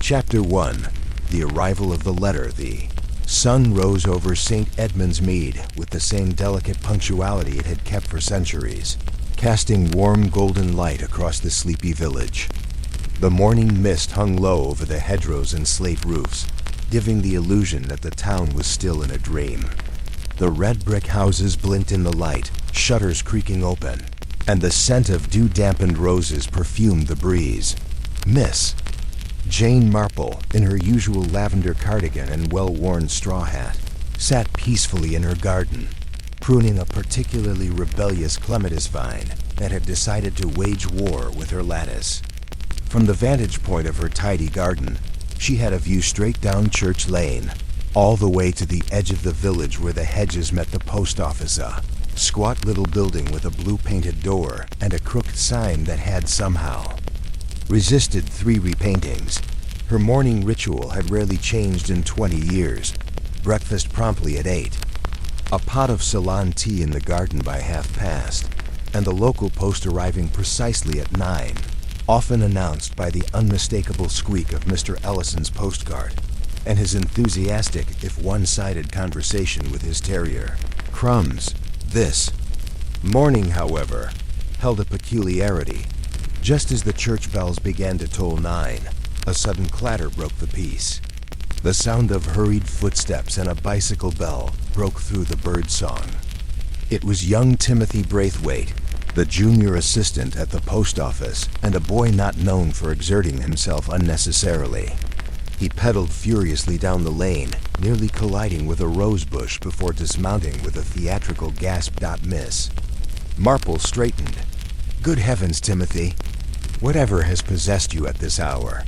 Chapter 1. The Arrival of the Letter. The sun rose over St. Edmund's Mead with the same delicate punctuality it had kept for centuries, casting warm golden light across the sleepy village. The morning mist hung low over the hedgerows and slate roofs, giving the illusion that the town was still in a dream. The red brick houses blinked in the light, shutters creaking open, and the scent of dew-dampened roses perfumed the breeze. Miss Jane Marple, in her usual lavender cardigan and well-worn straw hat, sat peacefully in her garden, pruning a particularly rebellious clematis vine that had decided to wage war with her lattice. From the vantage point of her tidy garden, she had a view straight down Church Lane, all the way to the edge of the village where the hedges met the post office, a squat little building with a blue-painted door and a crooked sign that had somehow resisted 3 repaintings. Her morning ritual had rarely changed in 20 years. Breakfast promptly at 8. A pot of Ceylon tea in the garden by past, and the local post arriving precisely at 9, often announced by the unmistakable squeak of Mr. Ellison's postcard and his enthusiastic, if one-sided, conversation with his terrier, Crumbs. This morning, however, held a peculiarity. Just as the church bells began to toll 9, a sudden clatter broke the peace. The sound of hurried footsteps and a bicycle bell broke through the bird song. It was young Timothy Braithwaite, the junior assistant at the post office, and a boy not known for exerting himself unnecessarily. He pedaled furiously down the lane, nearly colliding with a rose bush before dismounting with a theatrical gasp. Miss Marple straightened. "Good heavens, Timothy. Whatever has possessed you at this hour?"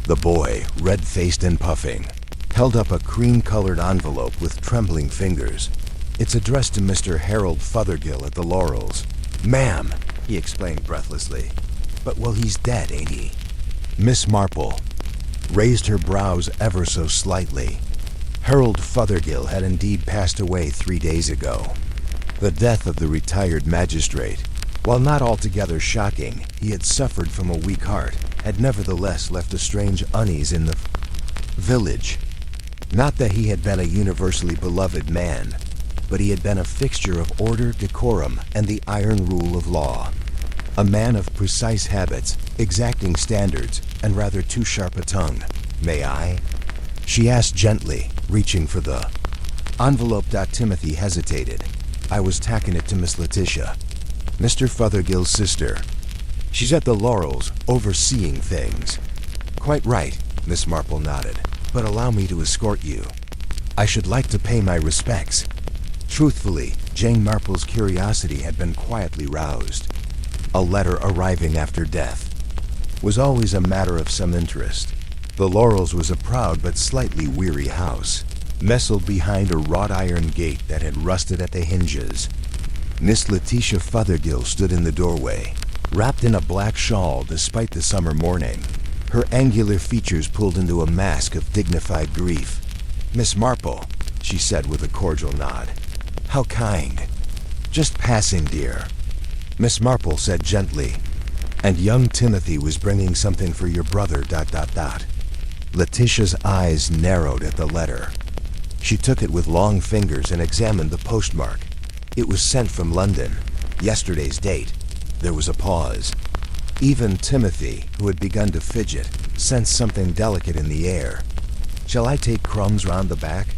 The boy, red-faced and puffing, held up a cream-colored envelope with trembling fingers. "It's addressed to Mr. Harold Fothergill at the Laurels." "Ma'am," he explained breathlessly. "But well, he's dead, ain't he?" Miss Marple raised her brows ever so slightly. Harold Fothergill had indeed passed away 3 days ago. The death of the retired magistrate, while not altogether shocking, he had suffered from a weak heart, had nevertheless left a strange unease in the village. Not that he had been a universally beloved man, but he had been a fixture of order, decorum, and the iron rule of law. A man of precise habits, exacting standards, and rather too sharp a tongue. "May I?" she asked gently, reaching for the envelope. Timothy hesitated. "I was tacking it to Miss Letitia, Mr. Fothergill's sister. She's at the Laurels, overseeing things." "Quite right," Miss Marple nodded. "But allow me to escort you. I should like to pay my respects." Truthfully, Jane Marple's curiosity had been quietly roused. A letter arriving after death was always a matter of some interest. The Laurels was a proud but slightly weary house, nestled behind a wrought iron gate that had rusted at the hinges. Miss Letitia Fothergill stood in the doorway, wrapped in a black shawl despite the summer morning, her angular features pulled into a mask of dignified grief. "Miss Marple," she said with a cordial nod. "How kind." "Just passing, dear," Miss Marple said gently. "And young Timothy was bringing something for your brother. Letitia's eyes narrowed at the letter. She took it with long fingers and examined the postmark. It was sent from London. Yesterday's date. There was a pause. Even Timothy, who had begun to fidget, sensed something delicate in the air. "Shall I take Crumbs round the back?"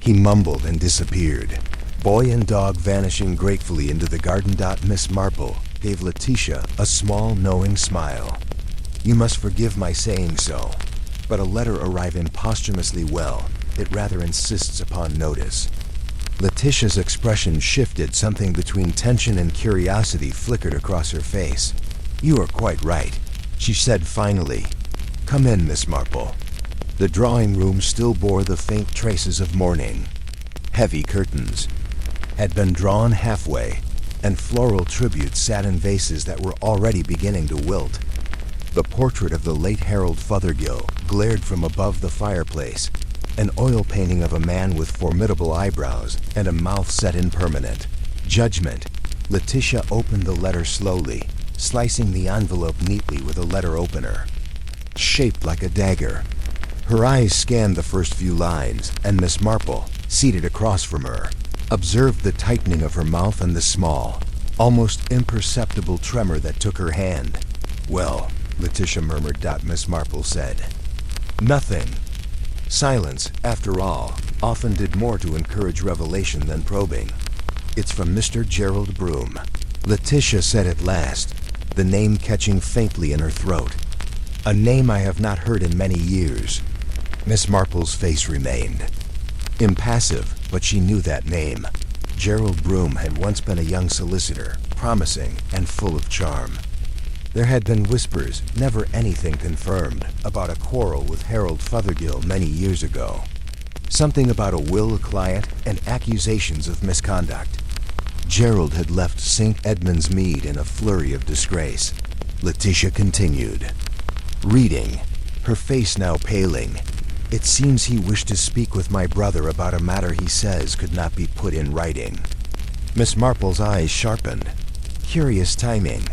He mumbled and disappeared, boy and dog vanishing gratefully into the garden. Miss Marple gave Letitia a small, knowing smile. "You must forgive my saying so, but a letter arriving posthumously well, it rather insists upon notice." Letitia's expression shifted. Something between tension and curiosity flickered across her face. "You are quite right," she said finally. "Come in, Miss Marple." The drawing room still bore the faint traces of mourning. Heavy curtains had been drawn halfway, and floral tributes sat in vases that were already beginning to wilt. The portrait of the late Harold Fothergill glared from above the fireplace, an oil painting of a man with formidable eyebrows and a mouth set in permanent judgment. Letitia opened the letter slowly, slicing the envelope neatly with a letter opener. shaped like a dagger. Her eyes scanned the first few lines, and Miss Marple, seated across from her, observed the tightening of her mouth and the small, almost imperceptible tremor that took her hand. "Well," Letitia murmured. Miss Marple said. "Nothing." Silence, after all, often did more to encourage revelation than probing. "It's from Mr. Gerald Broom," Letitia said at last, the name catching faintly in her throat. "A name I have not heard in many years." Miss Marple's face remained impassive, but she knew that name. Gerald Broom had once been a young solicitor, promising and full of charm. There had been whispers, never anything confirmed, about a quarrel with Harold Fothergill many years ago. Something about a will a client and accusations of misconduct. Gerald had left St. Edmund's Mead in a flurry of disgrace. Letitia continued, reading, her face now paling. "It seems he wished to speak with my brother about a matter he says could not be put in writing." Miss Marple's eyes sharpened. "Curious timing."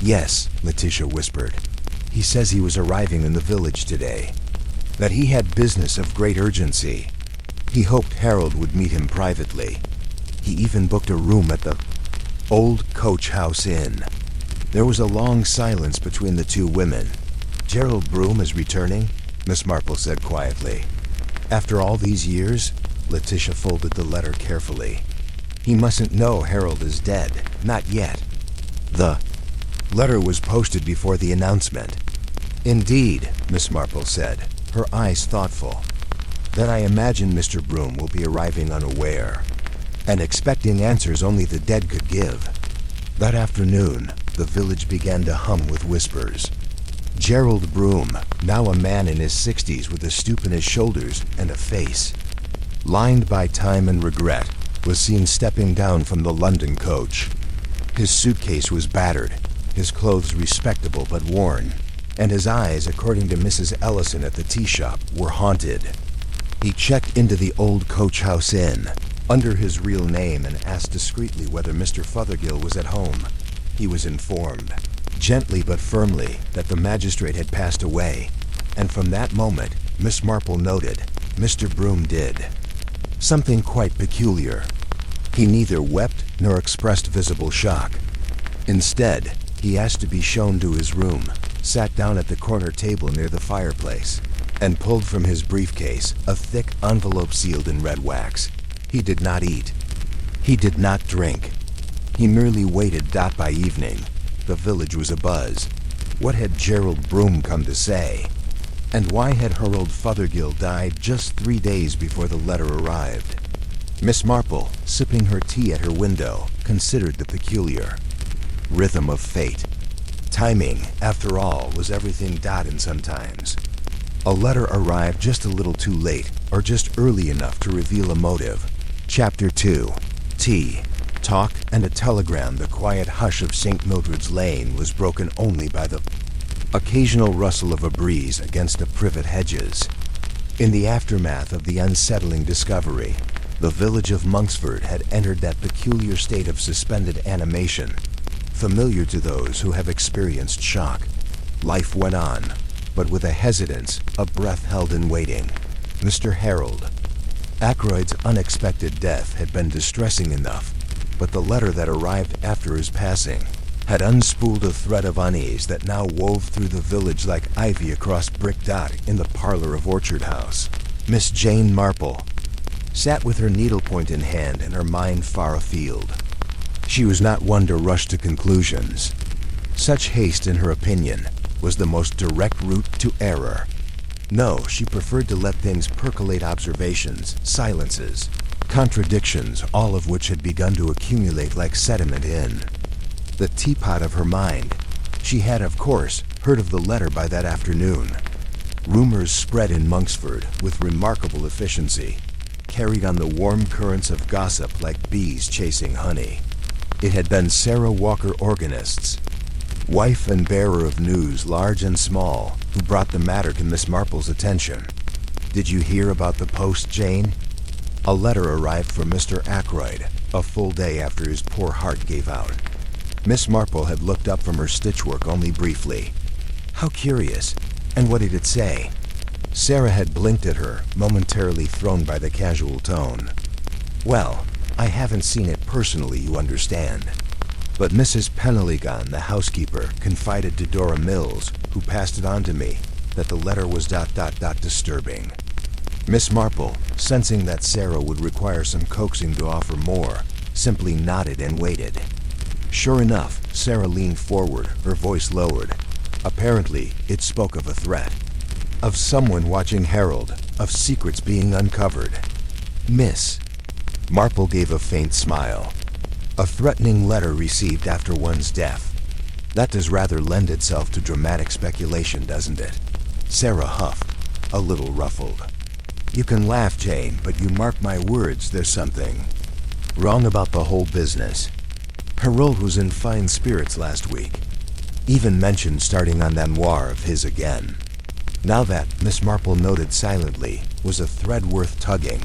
"Yes," Letitia whispered. "He says he was arriving in the village today. That he had business of great urgency. He hoped Harold would meet him privately. He even booked a room at the Old Coach House Inn." There was a long silence between the two women. "Gerald Broom is returning?" Miss Marple said quietly. "After all these years?" Letitia folded the letter carefully. "He mustn't know Harold is dead. Not yet." The letter was posted before the announcement. "Indeed," Miss Marple said, her eyes thoughtful. "Then I imagine Mr. Broom will be arriving unaware, and expecting answers only the dead could give." That afternoon, the village began to hum with whispers. Gerald Broom, now a man in his 60s with a stoop in his shoulders and a face lined by time and regret, was seen stepping down from the London coach. His suitcase was battered, his clothes respectable but worn, and his eyes, according to Mrs. Ellison at the tea shop, were haunted. He checked into the Old Coach House Inn under his real name and asked discreetly whether Mr. Fothergill was at home. He was informed, gently but firmly, that the magistrate had passed away, and from that moment, Miss Marple noted, Mr. Broom did something quite peculiar. He neither wept nor expressed visible shock. Instead, he asked to be shown to his room, sat down at the corner table near the fireplace, and pulled from his briefcase a thick envelope sealed in red wax. He did not eat. He did not drink. He merely waited. By evening, the village was abuzz. What had Gerald Broom come to say? And why had Harold Fothergill died just 3 days before the letter arrived? Miss Marple, sipping her tea at her window, considered the peculiar rhythm of fate. Timing, after all, was everything. And sometimes a letter arrived just a little too late, or just early enough to reveal a motive. Chapter 2. Tea, talk, and a telegram. The quiet hush of St. Mildred's Lane was broken only by the occasional rustle of a breeze against the privet hedges. In the aftermath of the unsettling discovery, the village of Monksford had entered that peculiar state of suspended animation, familiar to those who have experienced shock. Life went on, but with a hesitance, a breath held in waiting. Mr. Harold Ackroyd's unexpected death had been distressing enough, but the letter that arrived after his passing had unspooled a thread of unease that now wove through the village like ivy across brick. In the parlor of Orchard House, Miss Jane Marple sat with her needlepoint in hand and her mind far afield. She was not one to rush to conclusions. Such haste, in her opinion, was the most direct route to error. No, she preferred to let things percolate. Observations, silences, contradictions, all of which had begun to accumulate like sediment in the teapot of her mind. She had, of course, heard of the letter by that afternoon. Rumors spread in Monksford with remarkable efficiency, carried on the warm currents of gossip like bees chasing honey. It had been Sarah Walker, organists, wife and bearer of news large and small, who brought the matter to Miss Marple's attention. "Did you hear about the post, Jane?" A letter arrived from Mr. Ackroyd, a full day after his poor heart gave out. Miss Marple had looked up from her stitchwork only briefly. "How curious. And what did it say? Sarah had blinked at her, momentarily thrown by the casual tone. Well, I haven't seen it personally, you understand. But Mrs. Peneligan, the housekeeper, confided to Dora Mills, who passed it on to me, that the letter was ... disturbing. Miss Marple, sensing that Sarah would require some coaxing to offer more, simply nodded and waited. Sure enough, Sarah leaned forward, her voice lowered. Apparently, it spoke of a threat. Of someone watching Harold, of secrets being uncovered. Miss. Marple gave a faint smile. A threatening letter received after one's death. That does rather lend itself to dramatic speculation, doesn't it? Sarah huffed, a little ruffled. You can laugh, Jane, but you mark my words, there's something wrong about the whole business. Harold was in fine spirits last week. Even mentioned starting on that memoir of his again. Now that, Miss Marple noted silently, was a thread worth tugging.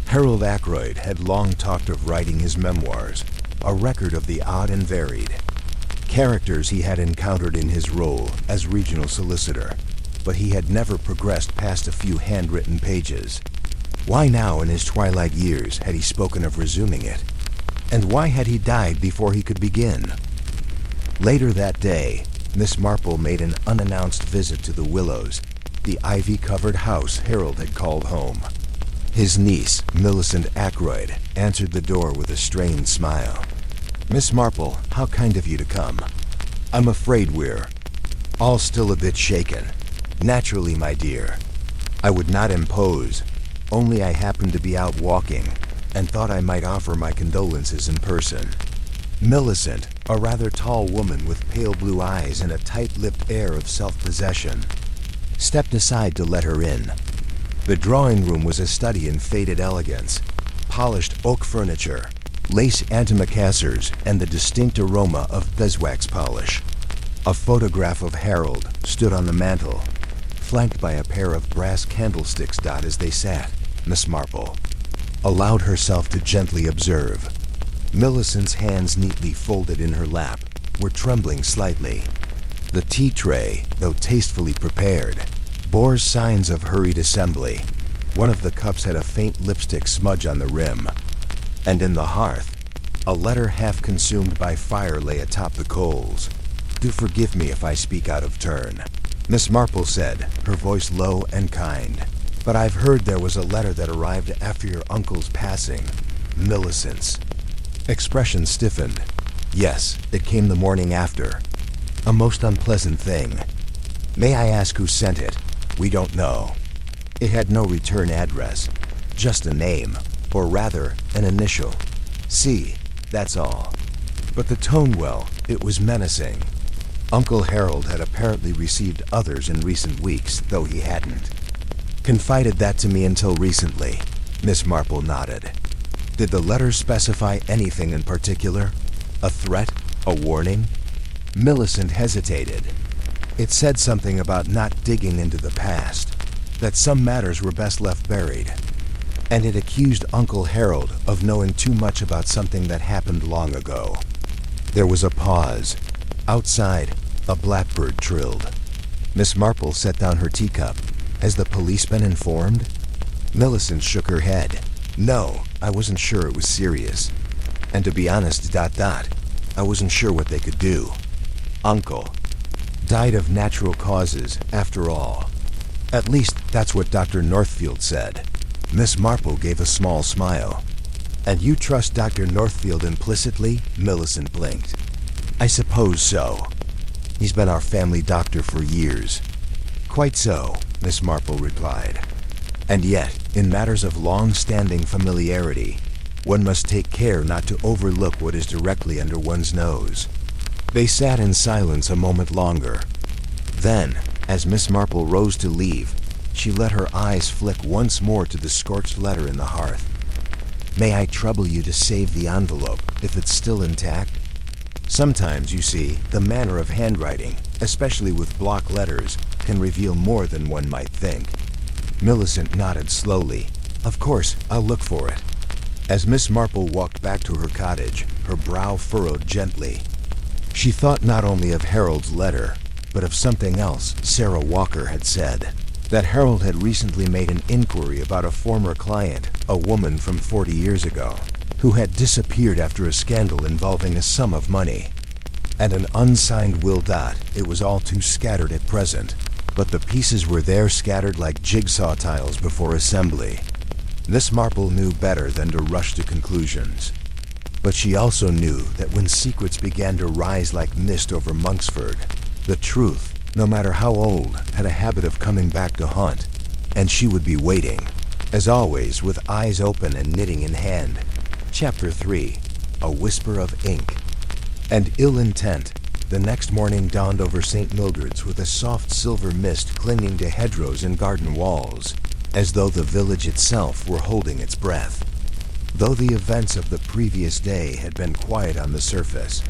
Harold Ackroyd had long talked of writing his memoirs, a record of the odd and varied characters he had encountered in his role as regional solicitor, but he had never progressed past a few handwritten pages. Why now in his twilight years had he spoken of resuming it? And why had he died before he could begin? Later that day, Miss Marple made an unannounced visit to the Willows, the ivy-covered house Harold had called home. His niece, Millicent Ackroyd, answered the door with a strained smile. Miss Marple, how kind of you to come. I'm afraid we're all still a bit shaken. Naturally, my dear. I would not impose, only I happened to be out walking and thought I might offer my condolences in person. Millicent, a rather tall woman with pale blue eyes and a tight-lipped air of self-possession, stepped aside to let her in. The drawing room was a study in faded elegance, polished oak furniture, lace antimacassars, and the distinct aroma of beeswax polish. A photograph of Harold stood on the mantel, flanked by a pair of brass candlesticks. As they sat, Miss Marple allowed herself to gently observe. Millicent's hands, neatly folded in her lap, were trembling slightly. The tea tray, though tastefully prepared, bore signs of hurried assembly. One of the cups had a faint lipstick smudge on the rim, and in the hearth, a letter half consumed by fire lay atop the coals. Do forgive me if I speak out of turn, Miss Marple said, her voice low and kind. But I've heard there was a letter that arrived after your uncle's passing. Millicent's expression stiffened. Yes, it came the morning after. A most unpleasant thing. May I ask who sent it? We don't know. It had no return address, just a name, or rather, an initial. C, that's all. But the tone, well, it was menacing. Uncle Harold had apparently received others in recent weeks, though he hadn't confided that to me until recently. Miss Marple nodded. Did the letter specify anything in particular? A threat? A warning? Millicent hesitated. It said something about not digging into the past, that some matters were best left buried, and it accused Uncle Harold of knowing too much about something that happened long ago. There was a pause. Outside, a blackbird trilled. Miss Marple set down her teacup. Has the police been informed? Millicent shook her head. No, I wasn't sure it was serious. And to be honest, I wasn't sure what they could do. Uncle died of natural causes, after all. At least, that's what Dr. Northfield said. Miss Marple gave a small smile. And you trust Dr. Northfield implicitly? Millicent blinked. I suppose so. He's been our family doctor for years. Quite so, Miss Marple replied. And yet, in matters of long-standing familiarity, one must take care not to overlook what is directly under one's nose. They sat in silence a moment longer. Then, as Miss Marple rose to leave, she let her eyes flick once more to the scorched letter in the hearth. May I trouble you to save the envelope, if it's still intact? Sometimes, you see, the manner of handwriting, especially with block letters, can reveal more than one might think. Millicent nodded slowly. Of course, I'll look for it. As Miss Marple walked back to her cottage, her brow furrowed gently. She thought not only of Harold's letter, but of something else Sarah Walker had said. That Harold had recently made an inquiry about a former client, a woman from 40 years ago, who had disappeared after a scandal involving a sum of money. And an unsigned will. It was all too scattered at present, but the pieces were there scattered like jigsaw tiles before assembly. Miss Marple knew better than to rush to conclusions. But she also knew that when secrets began to rise like mist over Monksford, the truth, no matter how old, had a habit of coming back to haunt, and she would be waiting, as always, with eyes open and knitting in hand. Chapter 3. A Whisper of Ink. And ill intent, the next morning dawned over St. Mildred's with a soft silver mist clinging to hedgerows and garden walls, as though the village itself were holding its breath. Though the events of the previous day had been quiet on the surface,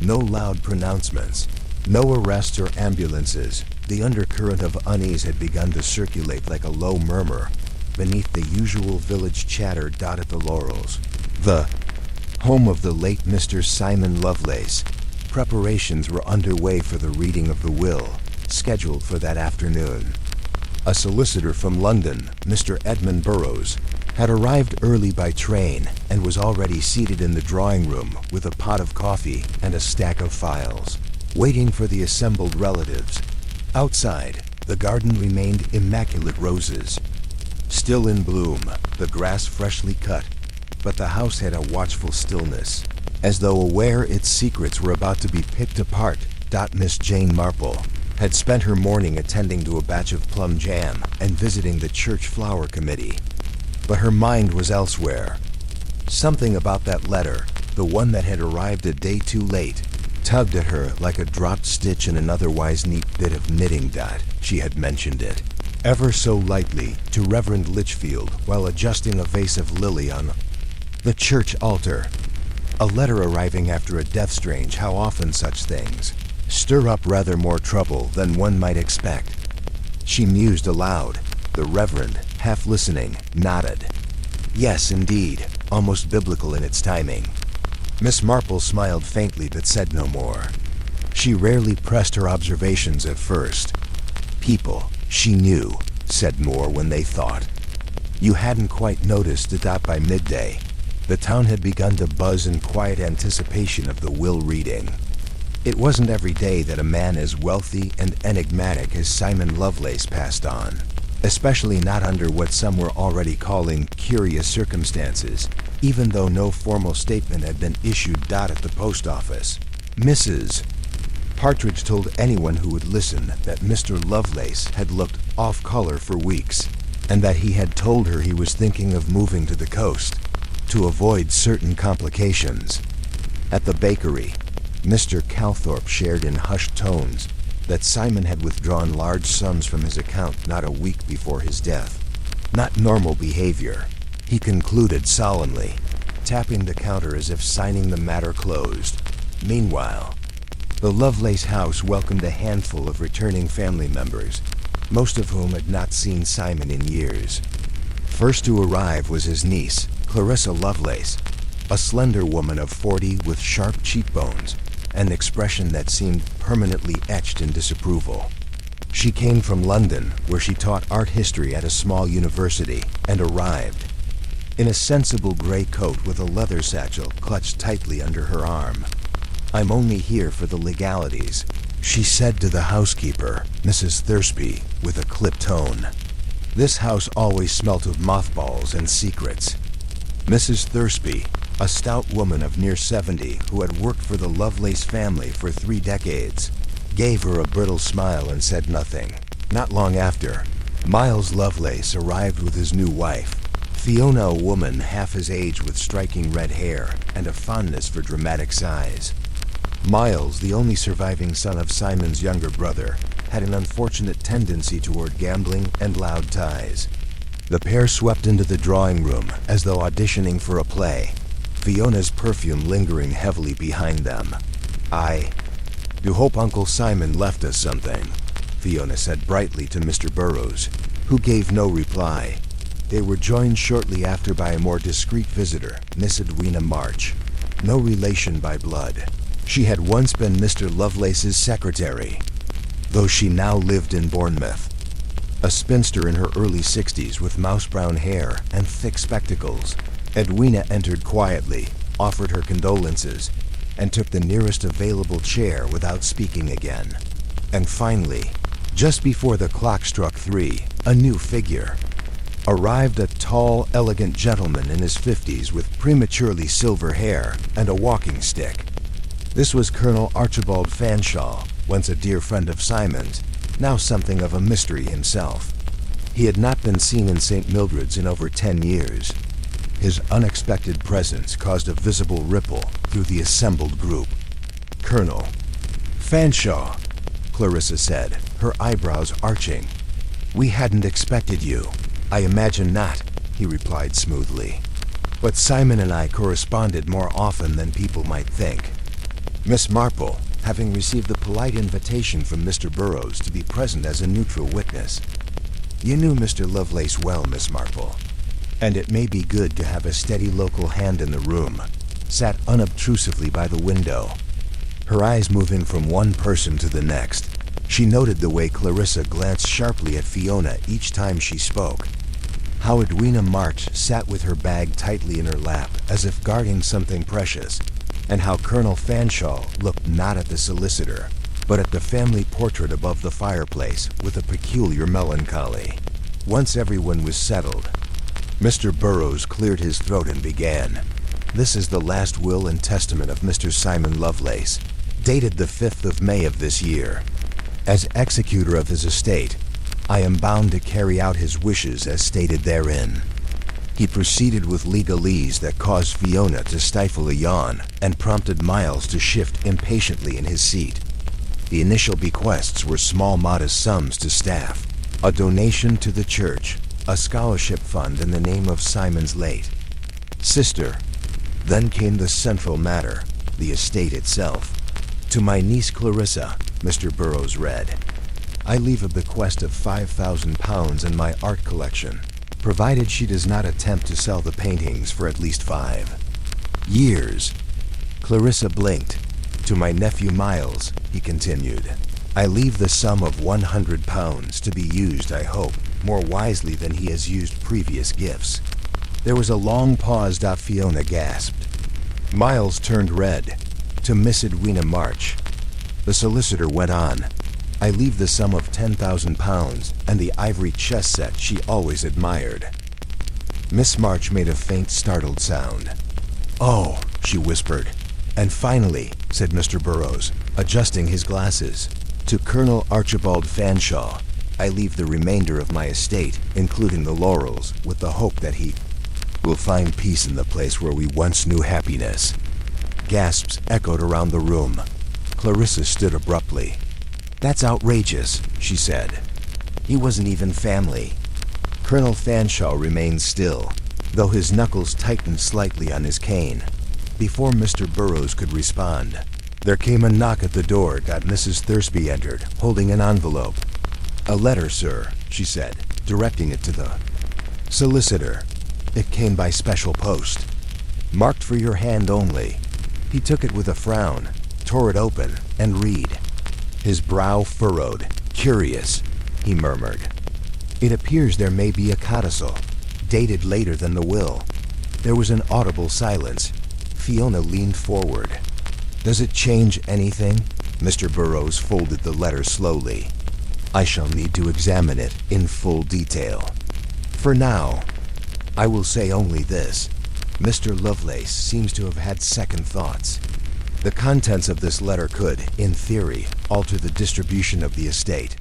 no loud pronouncements, no arrests or ambulances, the undercurrent of unease had begun to circulate like a low murmur beneath the usual village chatter dotted the laurels. The home of the late Mr. Simon Lovelace. Preparations were underway for the reading of the will, scheduled for that afternoon. A solicitor from London, Mr. Edmund Burrows, had arrived early by train and was already seated in the drawing room with a pot of coffee and a stack of files, waiting for the assembled relatives. Outside, the garden remained immaculate roses, still in bloom, the grass freshly cut, but the house had a watchful stillness, as though aware its secrets were about to be picked apart. Miss Jane Marple had spent her morning attending to a batch of plum jam and visiting the church flower committee, but her mind was elsewhere. Something about that letter, the one that had arrived a day too late, tugged at her like a dropped stitch in an otherwise neat bit of knitting. She had mentioned it, ever so lightly, to Reverend Litchfield while adjusting a vase of lily on the church altar. A letter arriving after a death. Strange how often such things stir up rather more trouble than one might expect. She mused aloud. The Reverend, half listening, nodded. Yes, indeed, almost biblical in its timing. Miss Marple smiled faintly but said no more. She rarely pressed her observations at first. People, she knew, said more when they thought. You hadn't quite noticed that by midday, the town had begun to buzz in quiet anticipation of the will reading. It wasn't every day that a man as wealthy and enigmatic as Simon Lovelace passed on, especially not under what some were already calling curious circumstances, even though no formal statement had been issued. At the post office, Mrs. Partridge told anyone who would listen that Mr. Lovelace had looked off color for weeks, and that he had told her he was thinking of moving to the coast to avoid certain complications. At the bakery, Mr. Calthorpe shared in hushed tones that Simon had withdrawn large sums from his account not a week before his death. Not normal behavior, he concluded solemnly, tapping the counter as if signing the matter closed. Meanwhile, the Lovelace house welcomed a handful of returning family members, most of whom had not seen Simon in years. First to arrive was his niece, Clarissa Lovelace, a slender woman of 40 with sharp cheekbones, an expression that seemed permanently etched in disapproval. She came from London, where she taught art history at a small university, and arrived in a sensible gray coat with a leather satchel clutched tightly under her arm. I'm only here for the legalities, she said to the housekeeper, Mrs. Thursby, with a clipped tone. This house always smelt of mothballs and secrets. Mrs. Thursby, a stout woman of near 70 who had worked for the Lovelace family for 3 decades, gave her a brittle smile and said nothing. Not long after, Miles Lovelace arrived with his new wife, Fiona, a woman half his age with striking red hair and a fondness for dramatic size. Miles, the only surviving son of Simon's younger brother, had an unfortunate tendency toward gambling and loud ties. The pair swept into the drawing room as though auditioning for a play, Fiona's perfume lingering heavily behind them. I do hope Uncle Simon left us something, Fiona said brightly to Mr. Burrows, who gave no reply. They were joined shortly after by a more discreet visitor, Miss Edwina March, no relation by blood. She had once been Mr. Lovelace's secretary. though she now lived in Bournemouth. A spinster in her early 60s with mouse-brown hair and thick spectacles, Edwina entered quietly, offered her condolences, and took the nearest available chair without speaking again. And finally, just before the clock struck 3, a new figure. Arrived a tall, elegant gentleman in his 50s with prematurely silver hair and a walking stick. This was Colonel Archibald Fanshawe, once a dear friend of Simon's, now something of a mystery himself. He had not been seen in St. Mildred's in over 10 years. His unexpected presence caused a visible ripple through the assembled group. "Colonel Fanshawe," Clarissa said, her eyebrows arching. "We hadn't expected you." "I imagine not," he replied smoothly. "But Simon and I corresponded more often than people might think." Miss Marple, having received the polite invitation from Mr. Burroughs to be present as a neutral witness. "You knew Mr. Lovelace well, Miss Marple, and it may be good to have a steady local hand in the room," sat unobtrusively by the window. Her eyes moving from one person to the next, she noted the way Clarissa glanced sharply at Fiona each time she spoke. How Edwina March sat with her bag tightly in her lap as if guarding something precious, and how Colonel Fanshawe looked not at the solicitor, but at the family portrait above the fireplace with a peculiar melancholy. Once everyone was settled, Mr. Burroughs cleared his throat and began. "This is the last will and testament of Mr. Simon Lovelace, dated the 5th of May of this year. As executor of his estate, I am bound to carry out his wishes as stated therein." He proceeded with legalese that caused Fiona to stifle a yawn and prompted Miles to shift impatiently in his seat. The initial bequests were small modest sums to staff, a donation to the church, a scholarship fund in the name of Simon's late sister. Then came the central matter, the estate itself. "To my niece Clarissa," Mr. Burroughs read, "I leave a bequest of £5,000 and my art collection, provided she does not attempt to sell the paintings for at least 5 years. Clarissa blinked. "To my nephew Miles," he continued, "I leave the sum of £100 to be used, I hope, more wisely than he has used previous gifts." There was a long pause. Fiona gasped. Miles turned red. "To Miss Edwina March," the solicitor went on, "I leave the sum of £10,000 and the ivory chess set she always admired." Miss March made a faint, startled sound. "Oh," she whispered. "And finally," said Mr. Burroughs, adjusting his glasses, "to Colonel Archibald Fanshawe, I leave the remainder of my estate, including the laurels, with the hope that he will find peace in the place where we once knew happiness." Gasps echoed around the room. Clarissa stood abruptly. "That's outrageous," she said. "He wasn't even family." Colonel Fanshawe remained still, though his knuckles tightened slightly on his cane. Before Mr. Burroughs could respond, there came a knock at the door. Mrs. Thursby entered, holding an envelope. "A letter, sir," she said, directing it to the solicitor. "It came by special post. Marked for your hand only." He took it with a frown, tore it open, and read. His brow furrowed. "Curious," he murmured. "It appears there may be a codicil, dated later than the will." There was an audible silence. Fiona leaned forward. "Does it change anything?" Mr. Burroughs folded the letter slowly. "I shall need to examine it in full detail. For now, I will say only this. Mr. Lovelace seems to have had second thoughts. The contents of this letter could, in theory, alter the distribution of the estate."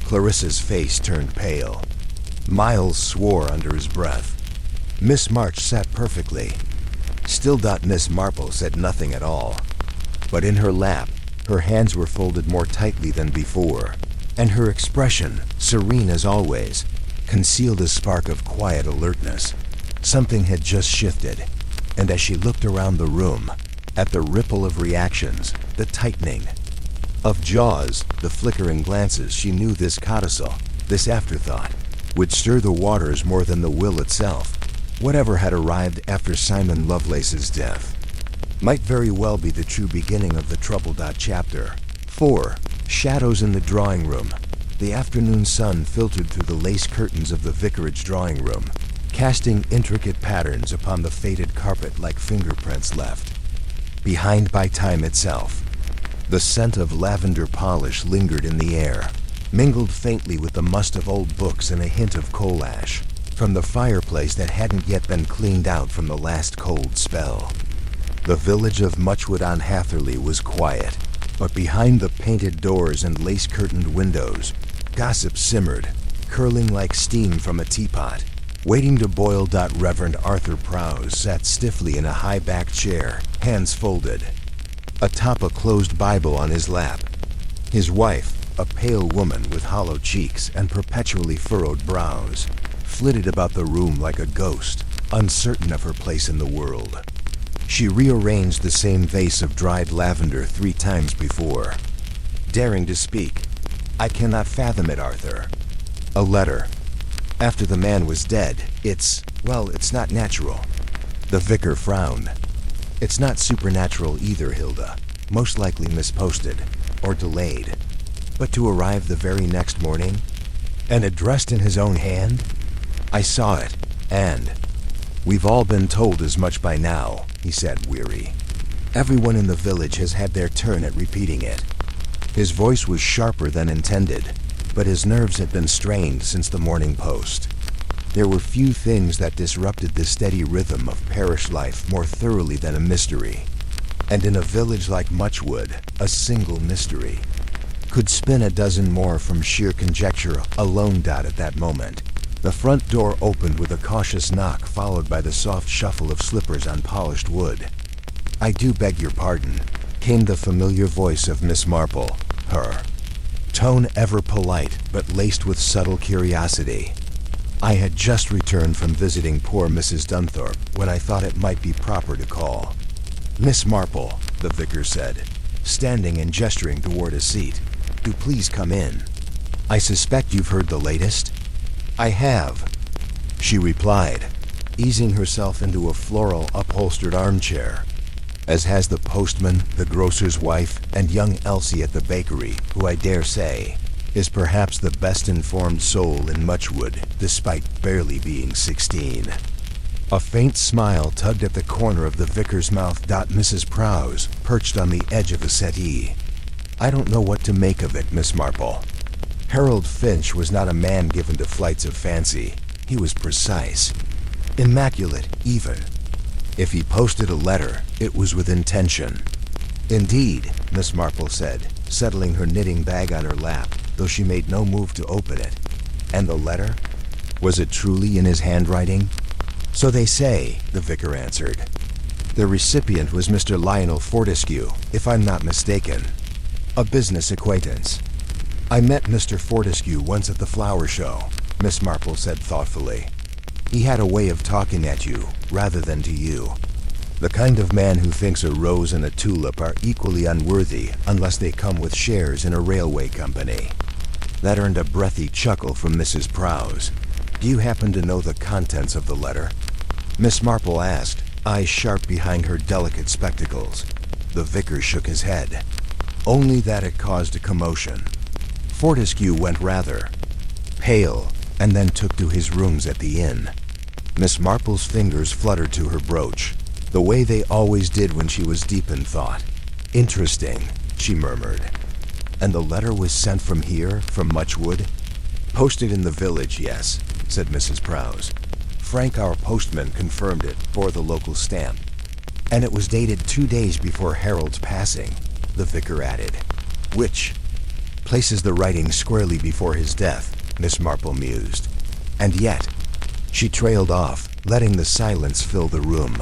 Clarissa's face turned pale. Miles swore under his breath. Miss March sat perfectly. Still. Miss Marple said nothing at all. But in her lap, her hands were folded more tightly than before, and her expression, serene as always, concealed a spark of quiet alertness. Something had just shifted, and as she looked around the room, at the ripple of reactions, the tightening of jaws, the flickering glances, she knew this codicil, this afterthought, would stir the waters more than the will itself. Whatever had arrived after Simon Lovelace's death might very well be the true beginning of the troubled chapter. "4," Shadows in the drawing room. The afternoon sun filtered through the lace curtains of the vicarage drawing room, casting intricate patterns upon the faded carpet like fingerprints left behind by time itself. The scent of lavender polish lingered in the air, mingled faintly with the must of old books and a hint of coal ash from the fireplace that hadn't yet been cleaned out from the last cold spell. The village of Muchwood-on-Hatherley was quiet, but behind the painted doors and lace-curtained windows, gossip simmered, curling like steam from a teapot. Waiting to boil. Reverend Arthur Prowse sat stiffly in a high-backed chair, hands folded, atop a closed Bible on his lap. His wife, a pale woman with hollow cheeks and perpetually furrowed brows, flitted about the room like a ghost, uncertain of her place in the world. She rearranged the same vase of dried lavender 3 times before, daring to speak. "I cannot fathom it, Arthur. A letter. After the man was dead, it's not natural." The vicar frowned. "It's not supernatural either, Hilda. Most likely misposted, or delayed. But to arrive the very next morning, and addressed in his own hand? I saw it, and we've all been told as much by now," he said, weary. "Everyone in the village has had their turn at repeating it." His voice was sharper than intended, but his nerves had been strained since the Morning Post. There were few things that disrupted the steady rhythm of parish life more thoroughly than a mystery. And in a village like Muchwood, a single mystery could spin a dozen more from sheer conjecture alone. At that moment, the front door opened with a cautious knock, followed by the soft shuffle of slippers on polished wood. "I do beg your pardon," came the familiar voice of Miss Marple, her tone ever polite but laced with subtle curiosity. "I had just returned from visiting poor Mrs. Dunthorpe when I thought it might be proper to call." "Miss Marple," the vicar said, standing and gesturing toward a seat, "do please come in. I suspect you've heard the latest?" "I have," she replied, easing herself into a floral upholstered armchair, "as has the postman, the grocer's wife, and young Elsie at the bakery, who I dare say is perhaps the best informed soul in Muchwood, despite barely being 16. A faint smile tugged at the corner of the vicar's mouth. Mrs. Prowse perched on the edge of a settee. "I don't know what to make of it, Miss Marple." Harold Finch was not a man given to flights of fancy. He was precise, immaculate even. If he posted a letter, it was with intention. "Indeed," Miss Marple said, settling her knitting bag on her lap, though she made no move to open it. "And the letter? Was it truly in his handwriting?" "So they say," the vicar answered. "The recipient was Mr. Lionel Fortescue, if I'm not mistaken. A business acquaintance." "I met Mr. Fortescue once at the flower show," Miss Marple said thoughtfully. "He had a way of talking at you, rather than to you. The kind of man who thinks a rose and a tulip are equally unworthy unless they come with shares in a railway company." That earned a breathy chuckle from Mrs. Prowse. "Do you happen to know the contents of the letter?" Miss Marple asked, eyes sharp behind her delicate spectacles. The vicar shook his head. "Only that it caused a commotion. Fortescue went rather pale, and then took to his rooms at the inn." Miss Marple's fingers fluttered to her brooch, the way they always did when she was deep in thought. "Interesting," she murmured. "And the letter was sent from here, from Muchwood?" "Posted in the village, yes," said Mrs. Prowse. "Frank, our postman, confirmed it, bore the local stamp. And it was dated 2 days before Harold's passing," the vicar added. "Which places the writing squarely before his death," Miss Marple mused. "And yet," she trailed off, letting the silence fill the room.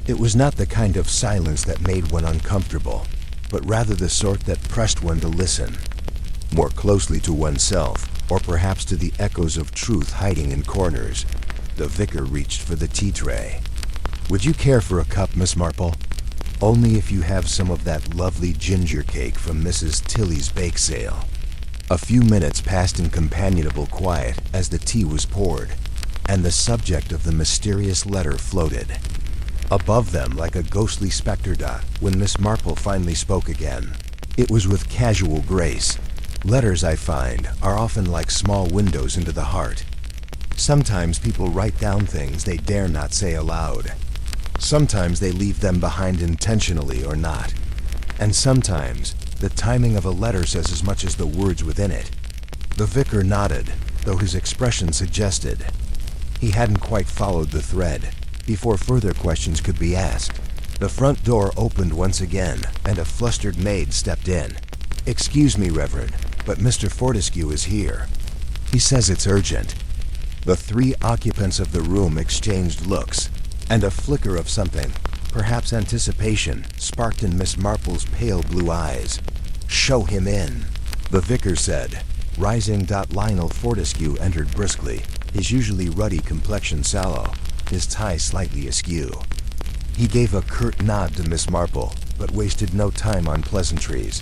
It was not the kind of silence that made one uncomfortable, but rather the sort that pressed one to listen more closely to oneself, or perhaps to the echoes of truth hiding in corners. The vicar reached for the tea tray. "Would you care for a cup, Miss Marple? Only if you have some of that lovely ginger cake from Mrs. Tilly's bake sale." A few minutes passed in companionable quiet as the tea was poured, and the subject of the mysterious letter floated above them like a ghostly specter. When Miss Marple finally spoke again, It was with casual grace. Letters, I find, are often like small windows into the heart. Sometimes people write down things they dare not say aloud. Sometimes they leave them behind intentionally or not. And sometimes, the timing of a letter says as much as the words within it. The vicar nodded, though his expression suggested he hadn't quite followed the thread. Before further questions could be asked, the front door opened once again, and a flustered maid stepped in. "Excuse me, Reverend, but Mr. Fortescue is here. He says it's urgent." The three occupants of the room exchanged looks, and a flicker of something, perhaps anticipation, sparked in Miss Marple's pale blue eyes. "Show him in," the vicar said. Rising. Lionel Fortescue entered briskly, his usually ruddy complexion sallow, his tie slightly askew. He gave a curt nod to Miss Marple, but wasted no time on pleasantries.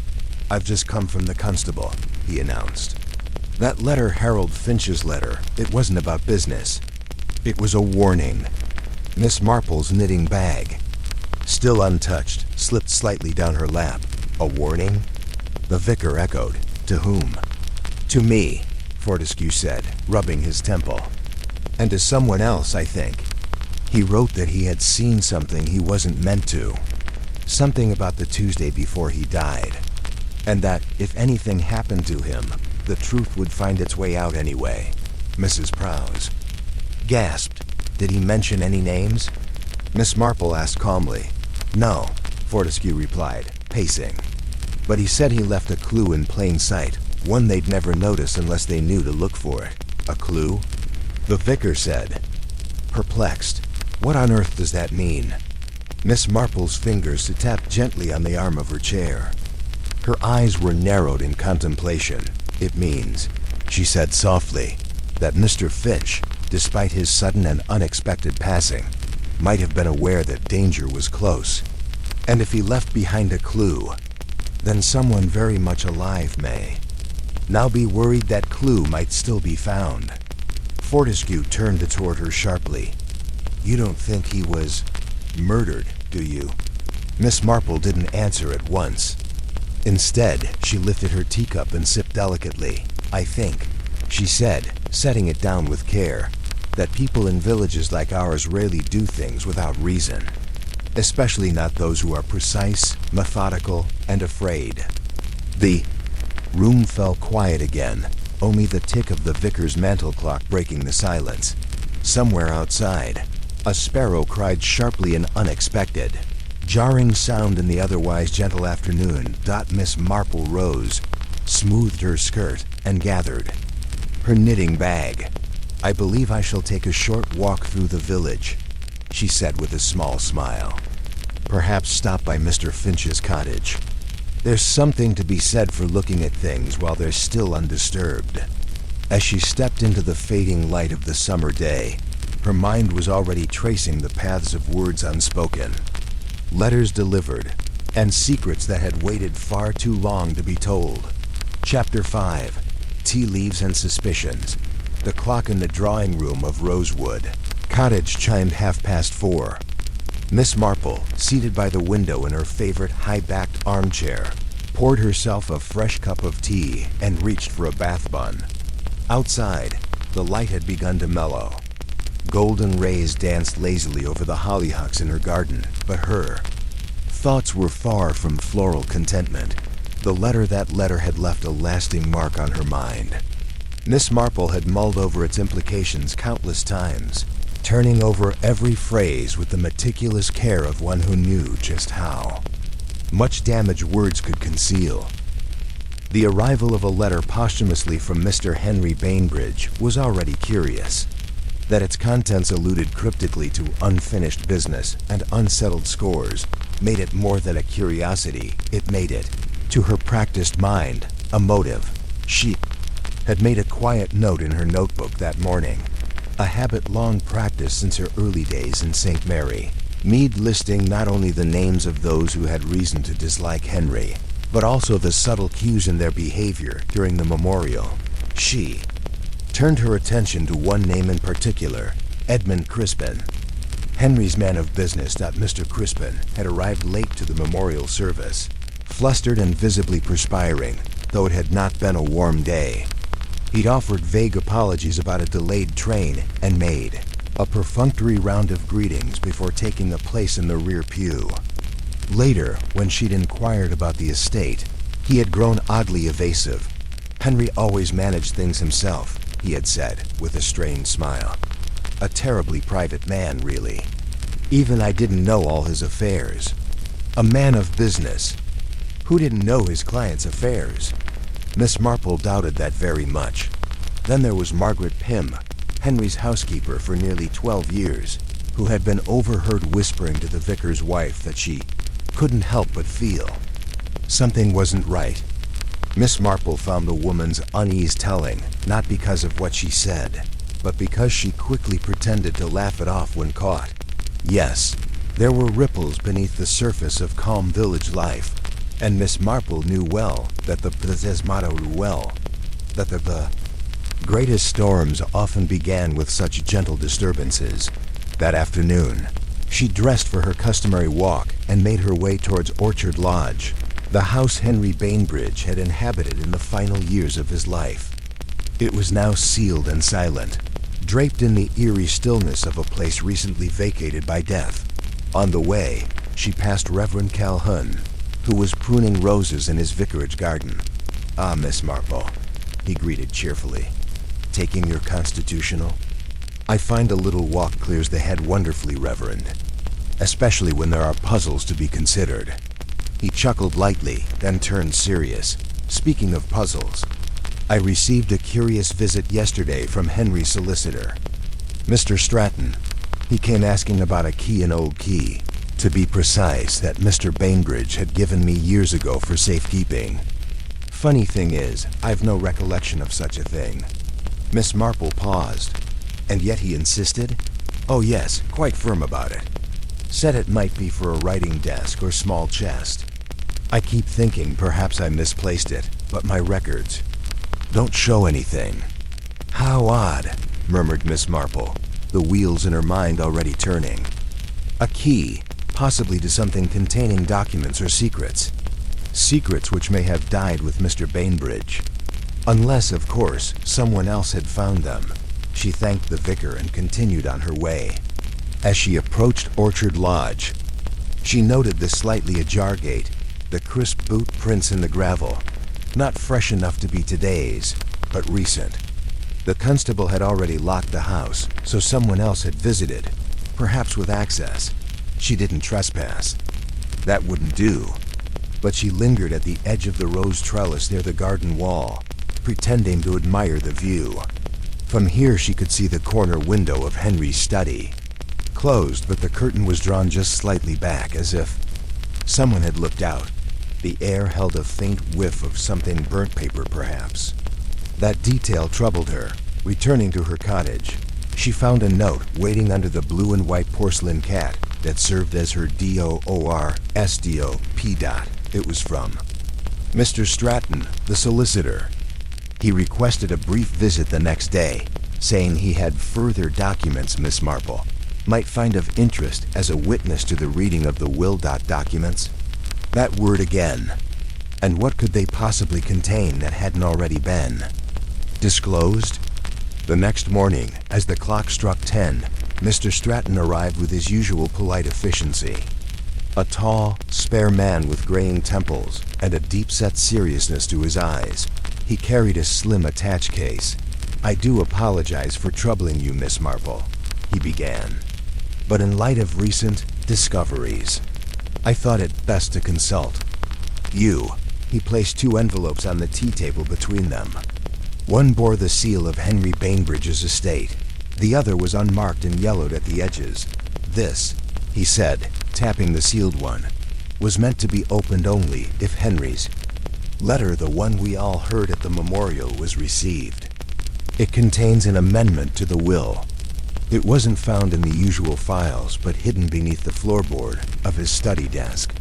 "I've just come from the constable," he announced. "That letter, Harold Finch's letter, it wasn't about business. It was a warning." Miss Marple's knitting bag, still untouched, slipped slightly down her lap. "A warning?" The vicar echoed. "To whom?" "To me," Fortescue said, rubbing his temple. "And to someone else, I think. He wrote that he had seen something he wasn't meant to. Something about the Tuesday before he died. And that, if anything happened to him, the truth would find its way out anyway." Mrs. Prowse gasped. "Did he mention any names?" Miss Marple asked calmly. "No," Fortescue replied, pacing. "But he said he left a clue in plain sight, one they'd never notice unless they knew to look for it." "A clue?" the vicar said, perplexed. "What on earth does that mean?" Miss Marple's fingers tapped gently on the arm of her chair. Her eyes were narrowed in contemplation. "It means," she said softly, "that Mr. Finch, despite his sudden and unexpected passing, might have been aware that danger was close. And if he left behind a clue, then someone very much alive may now be worried that clue might still be found." Fortescue turned toward her sharply. "You don't think he was murdered, do you?" Miss Marple didn't answer at once. Instead, she lifted her teacup and sipped delicately. "I think," she said, setting it down with care, "that people in villages like ours rarely do things without reason. Especially not those who are precise, methodical, and afraid." The room fell quiet again, only the tick of the vicar's mantel clock breaking the silence. Somewhere outside, a sparrow cried sharply and unexpected. Jarring sound in the otherwise gentle afternoon. Miss Marple rose, smoothed her skirt, and gathered her knitting bag. "I believe I shall take a short walk through the village," she said with a small smile. "Perhaps stop by Mr. Finch's cottage. There's something to be said for looking at things while they're still undisturbed." As she stepped into the fading light of the summer day, her mind was already tracing the paths of words unspoken, letters delivered, and secrets that had waited far too long to be told. Chapter 5. Tea Leaves and Suspicions. The clock in the drawing room of Rosewood Cottage chimed 4:30. Miss Marple, seated by the window in her favorite high-backed armchair, poured herself a fresh cup of tea and reached for a bath bun. Outside, the light had begun to mellow. Golden rays danced lazily over the hollyhocks in her garden, but her thoughts were far from floral contentment. That letter had left a lasting mark on her mind. Miss Marple had mulled over its implications countless times, turning over every phrase with the meticulous care of one who knew just how much damage words could conceal. The arrival of a letter posthumously from Mr. Henry Bainbridge was already curious. That its contents alluded cryptically to unfinished business and unsettled scores made it more than a curiosity. It made it, to her practiced mind, a motive. She had made a quiet note in her notebook that morning, a habit long practiced since her early days in St. Mary Mead, listing not only the names of those who had reason to dislike Henry, but also the subtle cues in their behavior during the memorial. She turned her attention to one name in particular, Edmund Crispin. Henry's man of business. Mr. Crispin had arrived late to the memorial service, flustered and visibly perspiring, though it had not been a warm day. He'd offered vague apologies about a delayed train and made a perfunctory round of greetings before taking a place in the rear pew. Later, when she'd inquired about the estate, he had grown oddly evasive. Henry always managed things himself, he had said, with a strained smile. A terribly private man, really. Even I didn't know all his affairs. A man of business. Who didn't know his clients' affairs? Miss Marple doubted that very much. Then there was Margaret Pym, Henry's housekeeper for nearly 12 years, who had been overheard whispering to the vicar's wife that she couldn't help but feel something wasn't right. Miss Marple found the woman's unease telling, not because of what she said, but because she quickly pretended to laugh it off when caught. Yes, there were ripples beneath the surface of calm village life, and Miss Marple knew well that the greatest storms often began with such gentle disturbances. That afternoon, she dressed for her customary walk and made her way towards Orchard Lodge, the house Henry Bainbridge had inhabited in the final years of his life. It was now sealed and silent, draped in the eerie stillness of a place recently vacated by death. On the way, she passed Reverend Calhoun, who was pruning roses in his vicarage garden. "Ah, Miss Marple," he greeted cheerfully. "Taking your constitutional?" "I find a little walk clears the head wonderfully, Reverend, especially when there are puzzles to be considered." He chuckled lightly, then turned serious. "Speaking of puzzles, I received a curious visit yesterday from Henry's solicitor, Mr. Stratton. He came asking about a key, an old key, to be precise, that Mr. Bainbridge had given me years ago for safekeeping. Funny thing is, I've no recollection of such a thing." Miss Marple paused. "And yet he insisted?" "Oh yes, quite firm about it. Said it might be for a writing desk or small chest. I keep thinking perhaps I misplaced it, but my records don't show anything." "How odd," murmured Miss Marple, the wheels in her mind already turning. "A key, possibly to something containing documents or secrets. Secrets which may have died with Mr. Bainbridge. Unless, of course, someone else had found them." She thanked the vicar and continued on her way. As she approached Orchard Lodge, she noted the slightly ajar gate, the crisp boot prints in the gravel, not fresh enough to be today's, but recent. The constable had already locked the house, so someone else had visited, perhaps with access. She didn't trespass. That wouldn't do. But she lingered at the edge of the rose trellis near the garden wall, pretending to admire the view. From here she could see the corner window of Henry's study. Closed, but the curtain was drawn just slightly back, as if someone had looked out. The air held a faint whiff of something burnt paper, perhaps. That detail troubled her. Returning to her cottage, she found a note waiting under the blue and white porcelain cat that served as her DOORSDOP. It was from Mr. Stratton, the solicitor. He requested a brief visit the next day, saying he had further documents Miss Marple might find of interest as a witness to the reading of the will documents. That word again. And what could they possibly contain that hadn't already been disclosed? The next morning, as the clock struck 10, Mr. Stratton arrived with his usual polite efficiency. A tall, spare man with graying temples and a deep-set seriousness to his eyes. He carried a slim attach case. "I do apologize for troubling you, Miss Marple," he began. "But in light of recent discoveries, I thought it best to consult you." He placed 2 envelopes on the tea table between them. One bore the seal of Henry Bainbridge's estate. The other was unmarked and yellowed at the edges. "This," he said, tapping the sealed one, "was meant to be opened only if Henry's letter, the one we all heard at the memorial, was received. It contains an amendment to the will. It wasn't found in the usual files, but hidden beneath the floorboard of his study desk."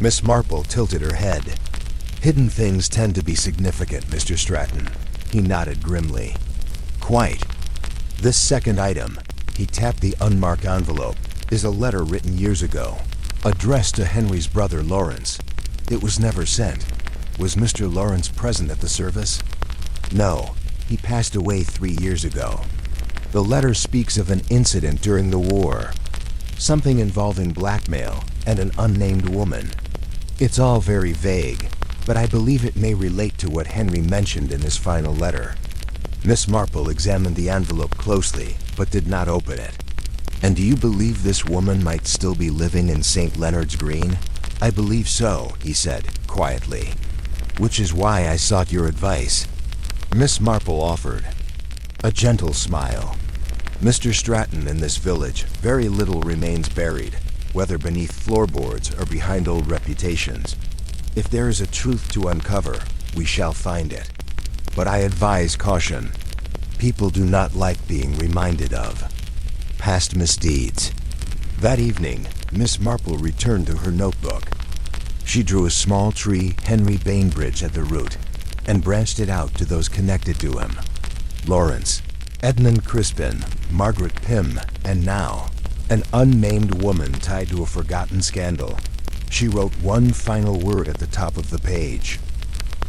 Miss Marple tilted her head. "Hidden things tend to be significant, Mr. Stratton." He nodded grimly. "Quite. This second item," he tapped the unmarked envelope, "is a letter written years ago, addressed to Henry's brother Lawrence. It was never sent. Was Mr. Lawrence present at the service? No, he passed away 3 years ago. The letter speaks of an incident during the war, something involving blackmail and an unnamed woman. It's all very vague, but I believe it may relate to what Henry mentioned in his final letter. Miss Marple examined the envelope closely, but did not open it. And do you believe this woman might still be living in St. Leonard's Green? I believe so, he said, quietly. Which is why I sought your advice. Miss Marple offered a gentle smile. Mr. Stratton, in this village, very little remains buried, whether beneath floorboards or behind old reputations. If there is a truth to uncover, we shall find it. But I advise caution. People do not like being reminded of past misdeeds. That evening, Miss Marple returned to her notebook. She drew a small tree, Henry Bainbridge, at the root, and branched it out to those connected to him. Lawrence, Edmund Crispin, Margaret Pym, and now, an unnamed woman tied to a forgotten scandal. She wrote one final word at the top of the page.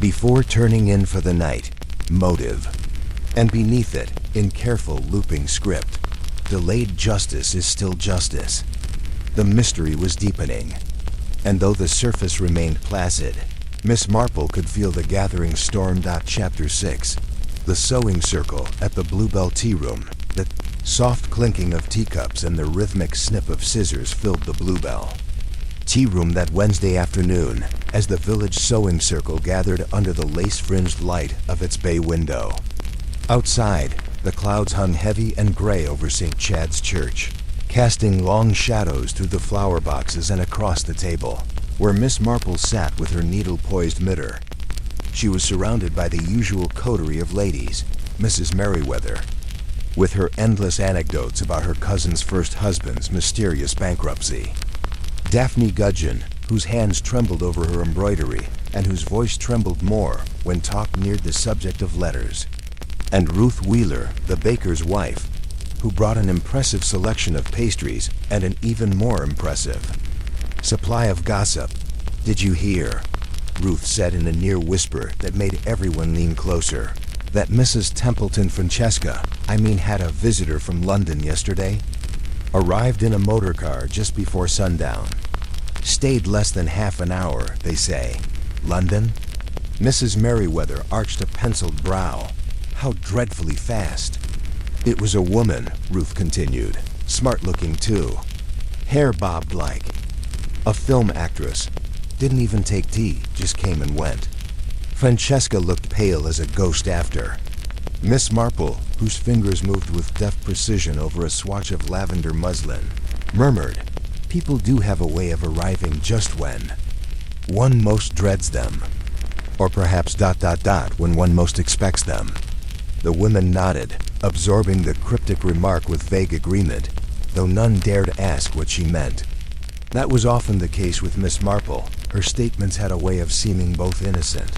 Before turning in for the night, motive. And beneath it, in careful looping script, delayed justice is still justice. The mystery was deepening, and though the surface remained placid, Miss Marple could feel the gathering storm. Chapter 6. The sewing circle at the Bluebell Tea Room. The soft clinking of teacups and the rhythmic snip of scissors filled the Bluebell Tea Room that Wednesday afternoon, as the village sewing circle gathered under the lace-fringed light of its bay window. Outside, the clouds hung heavy and gray over St. Chad's Church, casting long shadows through the flower boxes and across the table, where Miss Marple sat with her needle-poised mitre. She was surrounded by the usual coterie of ladies, Mrs. Merriweather, with her endless anecdotes about her cousin's first husband's mysterious bankruptcy. Daphne Gudgeon, whose hands trembled over her embroidery and whose voice trembled more when talk neared the subject of letters. And Ruth Wheeler, the baker's wife, who brought an impressive selection of pastries and an even more impressive supply of gossip. "Did you hear?" Ruth said in a near whisper that made everyone lean closer. "That Mrs. Templeton Francesca, had a visitor from London yesterday? Arrived in a motor car just before sundown. Stayed less than half an hour, they say. London?" Mrs. Merriweather arched a penciled brow. "How dreadfully fast." "It was a woman," Ruth continued. "Smart-looking, too. Hair bobbed like. A film actress. Didn't even take tea, just came and went. Francesca looked pale as a ghost after." Miss Marple, whose fingers moved with deft precision over a swatch of lavender muslin, murmured, "People do have a way of arriving just when one most dreads them. Or perhaps ... when one most expects them." The women nodded, absorbing the cryptic remark with vague agreement, though none dared ask what she meant. That was often the case with Miss Marple. Her statements had a way of seeming both innocent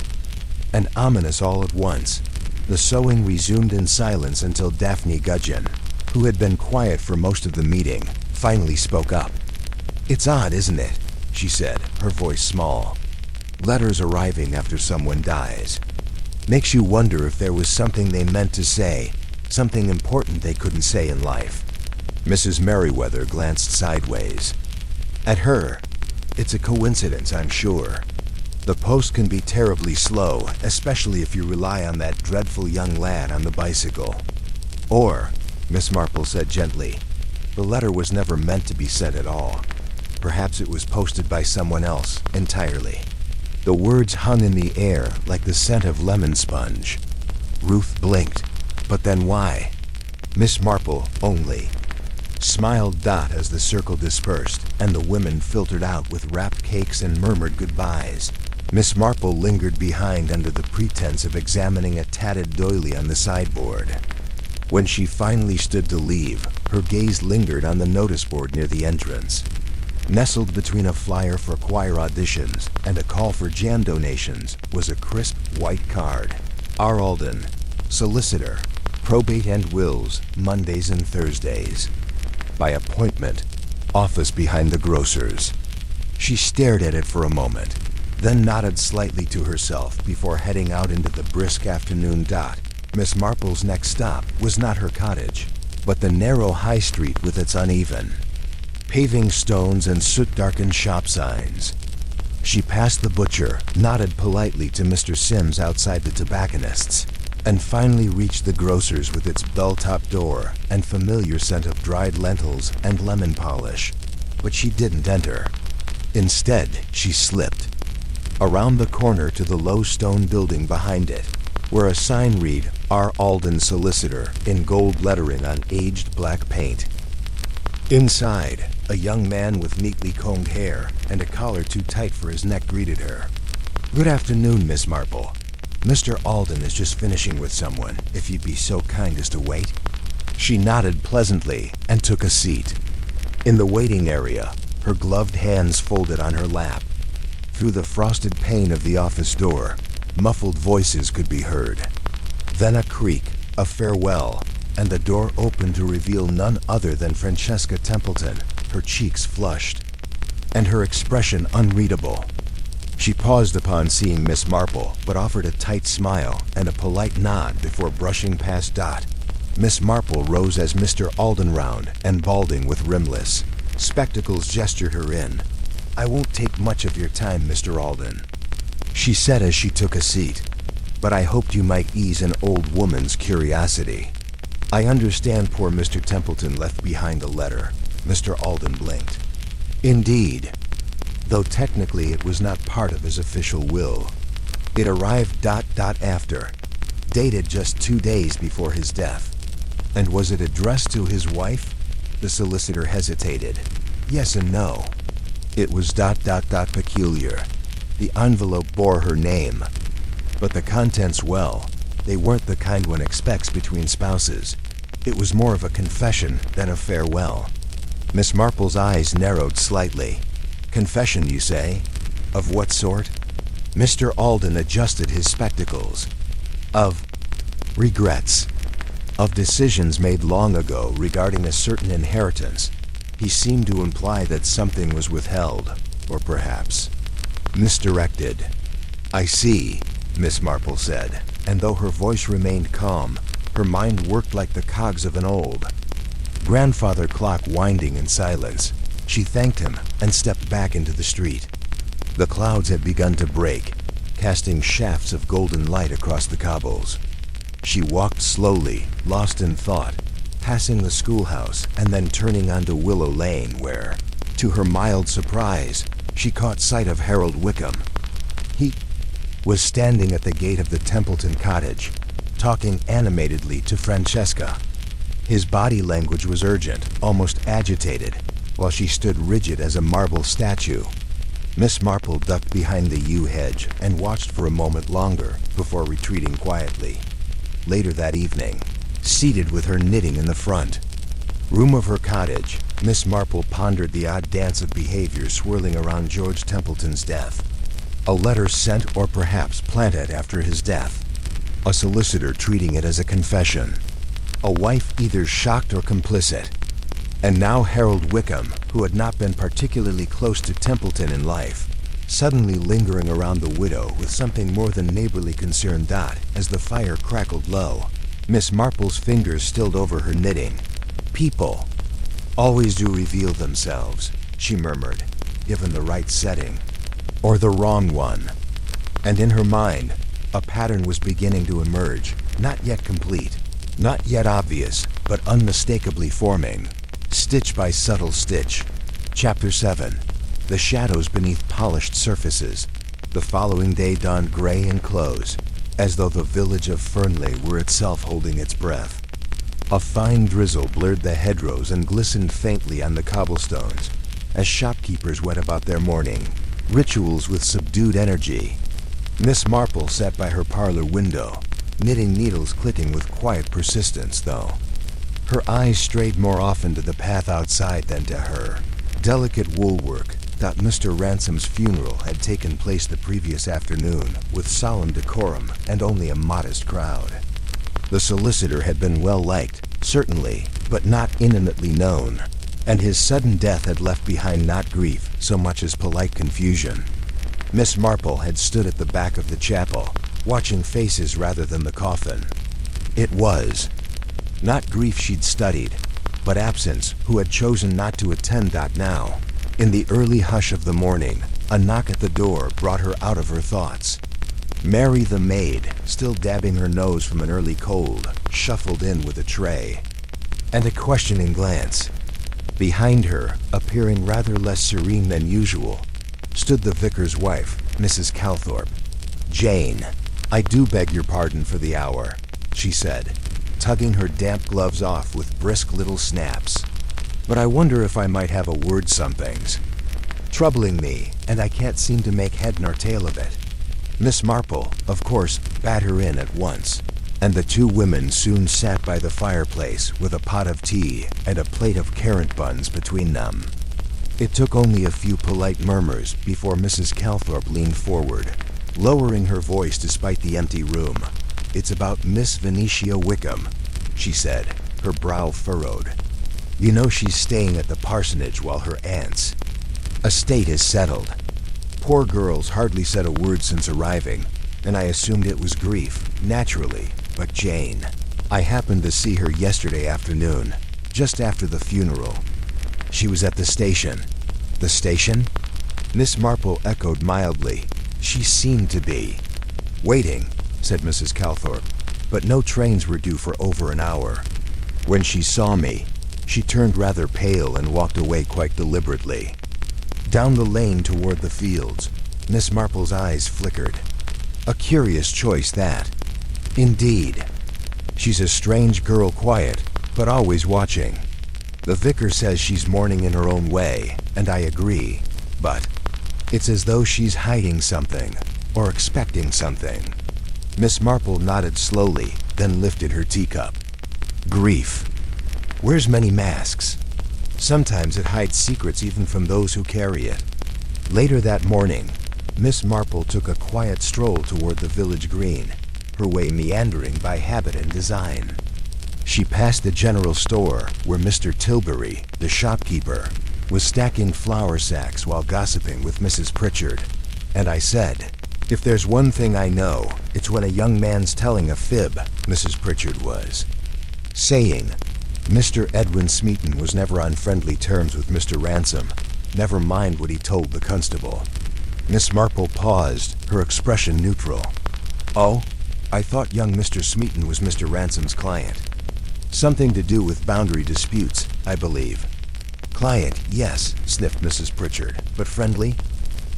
and ominous all at once. The sewing resumed in silence until Daphne Gudgeon, who had been quiet for most of the meeting, finally spoke up. "It's odd, isn't it?" she said, her voice small. "Letters arriving after someone dies. Makes you wonder if there was something they meant to say, something important they couldn't say in life." Mrs. Merriweather glanced sideways at her. "It's a coincidence, I'm sure. The post can be terribly slow, especially if you rely on that dreadful young lad on the bicycle. Or," Miss Marple said gently, "the letter was never meant to be sent at all. Perhaps it was posted by someone else, entirely." The words hung in the air like the scent of lemon sponge. Ruth blinked. But then why? Miss Marple only smiled. As the circle dispersed and the women filtered out with wrapped cakes and murmured goodbyes, Miss Marple lingered behind under the pretense of examining a tatted doily on the sideboard. When she finally stood to leave, her gaze lingered on the notice board near the entrance. Nestled between a flyer for choir auditions and a call for jam donations was a crisp white card. R. Alden, solicitor, probate and wills, Mondays and Thursdays. By appointment, office behind the grocer's. She stared at it for a moment, then nodded slightly to herself before heading out into the brisk afternoon. Miss Marple's next stop was not her cottage, but the narrow high street with its uneven paving stones and soot-darkened shop signs. She passed the butcher, nodded politely to Mr. Sims outside the tobacconist's, and finally reached the grocer's with its bell-top door and familiar scent of dried lentils and lemon polish. But she didn't enter. Instead, she slipped around the corner to the low stone building behind it, where a sign read, R. Alden Solicitor, in gold lettering on aged black paint. Inside, a young man with neatly combed hair and a collar too tight for his neck greeted her. "Good afternoon, Miss Marple. Mr. Alden is just finishing with someone, if you'd be so kind as to wait." She nodded pleasantly and took a seat. In the waiting area, her gloved hands folded on her lap. Through the frosted pane of the office door, muffled voices could be heard. Then a creak, a farewell, and the door opened to reveal none other than Francesca Templeton, her cheeks flushed, and her expression unreadable. She paused upon seeing Miss Marple, but offered a tight smile and a polite nod before brushing past Dot. Miss Marple rose as Mr. Alden, round and balding with rimless spectacles, gestured her in. "I won't take much of your time, Mr. Alden," she said as she took a seat, "but I hoped you might ease an old woman's curiosity. I understand poor Mr. Templeton left behind a letter." Mr. Alden blinked. "Indeed, though technically it was not part of his official will. It arrived after, dated just 2 days before his death." "And was it addressed to his wife?" The solicitor hesitated. "Yes and no. It was peculiar. The envelope bore her name, but the contents, well, they weren't the kind one expects between spouses. It was more of a confession than a farewell." Miss Marple's eyes narrowed slightly. "Confession, you say? Of what sort?" Mr. Alden adjusted his spectacles. "Of regrets. Of decisions made long ago regarding a certain inheritance." He seemed to imply that something was withheld, or perhaps misdirected. "I see," Miss Marple said, and though her voice remained calm, her mind worked like the cogs of an old grandfather clock winding in silence. She thanked him and stepped back into the street. The clouds had begun to break, casting shafts of golden light across the cobbles. She walked slowly, lost in thought, passing the schoolhouse and then turning onto Willow Lane where, to her mild surprise, she caught sight of Harold Wickham. He was standing at the gate of the Templeton cottage, talking animatedly to Francesca. His body language was urgent, almost agitated, while she stood rigid as a marble statue. Miss Marple ducked behind the yew hedge and watched for a moment longer before retreating quietly. Later that evening, seated with her knitting in the front room of her cottage, Miss Marple pondered the odd dance of behavior swirling around George Templeton's death. A letter sent or perhaps planted after his death. A solicitor treating it as a confession. A wife either shocked or complicit. And now Harold Wickham, who had not been particularly close to Templeton in life, suddenly lingering around the widow with something more than neighborly concern. As the fire crackled low, Miss Marple's fingers stilled over her knitting. "People always do reveal themselves," she murmured, "given the right setting, or the wrong one." And in her mind, a pattern was beginning to emerge, not yet complete, not yet obvious, but unmistakably forming, stitch by subtle stitch. Chapter 7. The shadows beneath polished surfaces. The following day dawned gray and close, as though the village of Fernley were itself holding its breath. A fine drizzle blurred the hedgerows and glistened faintly on the cobblestones, as shopkeepers went about their morning rituals with subdued energy. Miss Marple sat by her parlor window, knitting needles clicking with quiet persistence, though her eyes strayed more often to the path outside than to her. Delicate woolwork. Mr. Ransom's funeral had taken place the previous afternoon with solemn decorum and only a modest crowd. The solicitor had been well liked, certainly, but not intimately known, and his sudden death had left behind not grief so much as polite confusion. Miss Marple had stood at the back of the chapel, watching faces rather than the coffin. It was not grief she'd studied, but absence who had chosen not to attend. Now, in the early hush of the morning, a knock at the door brought her out of her thoughts. Mary the maid, still dabbing her nose from an early cold, shuffled in with a tray and a questioning glance. Behind her, appearing rather less serene than usual, stood the vicar's wife, Mrs. Calthorpe. "Jane, I do beg your pardon for the hour," she said, tugging her damp gloves off with brisk little snaps. "But I wonder if I might have a word. Something's troubling me, and I can't seem to make head nor tail of it." Miss Marple, of course, bade her in at once, and the two women soon sat by the fireplace with a pot of tea and a plate of carrot buns between them. It took only a few polite murmurs before Mrs. Calthorpe leaned forward, lowering her voice despite the empty room. "It's about Miss Venetia Wickham," she said, her brow furrowed. "You know she's staying at the parsonage while her aunt's estate is settled. Poor girl's hardly said a word since arriving, and I assumed it was grief, naturally. But Jane, I happened to see her yesterday afternoon, just after the funeral. She was at the station." "The station?" Miss Marple echoed mildly. "She seemed to be waiting," said Mrs. Calthorpe, "but no trains were due for over an hour. When she saw me, she turned rather pale and walked away quite deliberately." Down the lane toward the fields, Miss Marple's eyes flickered. "A curious choice, that." "Indeed. She's a strange girl, quiet, but always watching. The vicar says she's mourning in her own way, and I agree, but it's as though she's hiding something, or expecting something." Miss Marple nodded slowly, then lifted her teacup. "Grief wears many masks. Sometimes it hides secrets even from those who carry it." Later that morning, Miss Marple took a quiet stroll toward the village green, her way meandering by habit and design. She passed the general store where Mr. Tilbury, the shopkeeper, was stacking flour sacks while gossiping with Mrs. Pritchard. And I said, "If there's one thing I know, it's when a young man's telling a fib," Mrs. Pritchard was saying. Mr. Edwin Smeaton was never on friendly terms with Mr. Ransom, never mind what he told the constable. Miss Marple paused, her expression neutral. "Oh, I thought young Mr. Smeaton was Mr. Ransom's client. Something to do with boundary disputes, I believe." "Client, yes," sniffed Mrs. Pritchard, "but friendly?"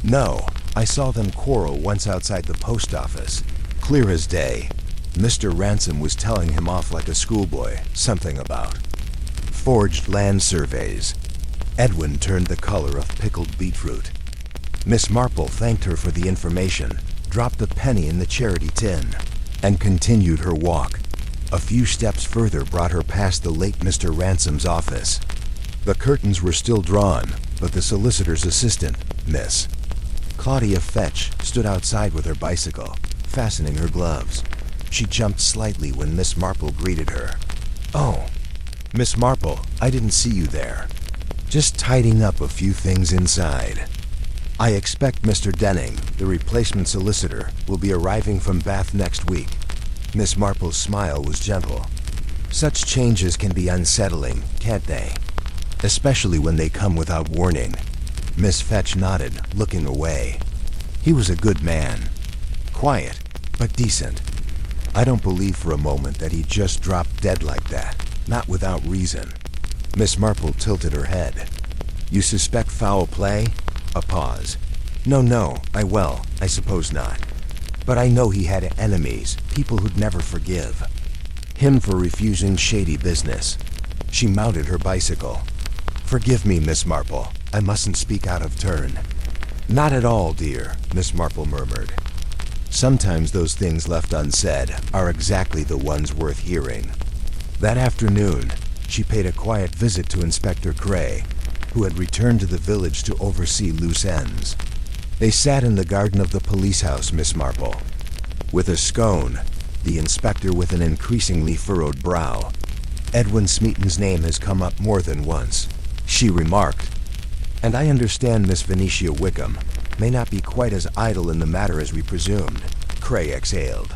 "No, I saw them quarrel once outside the post office. Clear as day. Mr. Ransom was telling him off like a schoolboy, something about forged land surveys." Edwin turned the color of pickled beetroot. Miss Marple thanked her for the information, dropped a penny in the charity tin, and continued her walk. A few steps further brought her past the late Mr. Ransom's office. The curtains were still drawn, but the solicitor's assistant, Miss Claudia Fetch, stood outside with her bicycle, fastening her gloves. She jumped slightly when Miss Marple greeted her. "Oh, Miss Marple, I didn't see you there. Just tidying up a few things inside. I expect Mr. Denning, the replacement solicitor, will be arriving from Bath next week." Miss Marple's smile was gentle. "Such changes can be unsettling, can't they? Especially when they come without warning." Miss Fetch nodded, looking away. "He was a good man. Quiet, but decent. I don't believe for a moment that he just dropped dead like that, not without reason." Miss Marple tilted her head. "You suspect foul play?" A pause. No, I suppose not. But I know he had enemies, people who'd never forgive. Him for refusing shady business." She mounted her bicycle. "Forgive me, Miss Marple. I mustn't speak out of turn." "Not at all, dear," Miss Marple murmured. "Sometimes those things left unsaid are exactly the ones worth hearing." That afternoon, she paid a quiet visit to Inspector Cray, who had returned to the village to oversee loose ends. They sat in the garden of the police house, Miss Marple. With a scone, the inspector with an increasingly furrowed brow. "Edwin Smeaton's name has come up more than once," she remarked. "And I understand Miss Venetia Wickham may not be quite as idle in the matter as we presumed, Cray exhaled.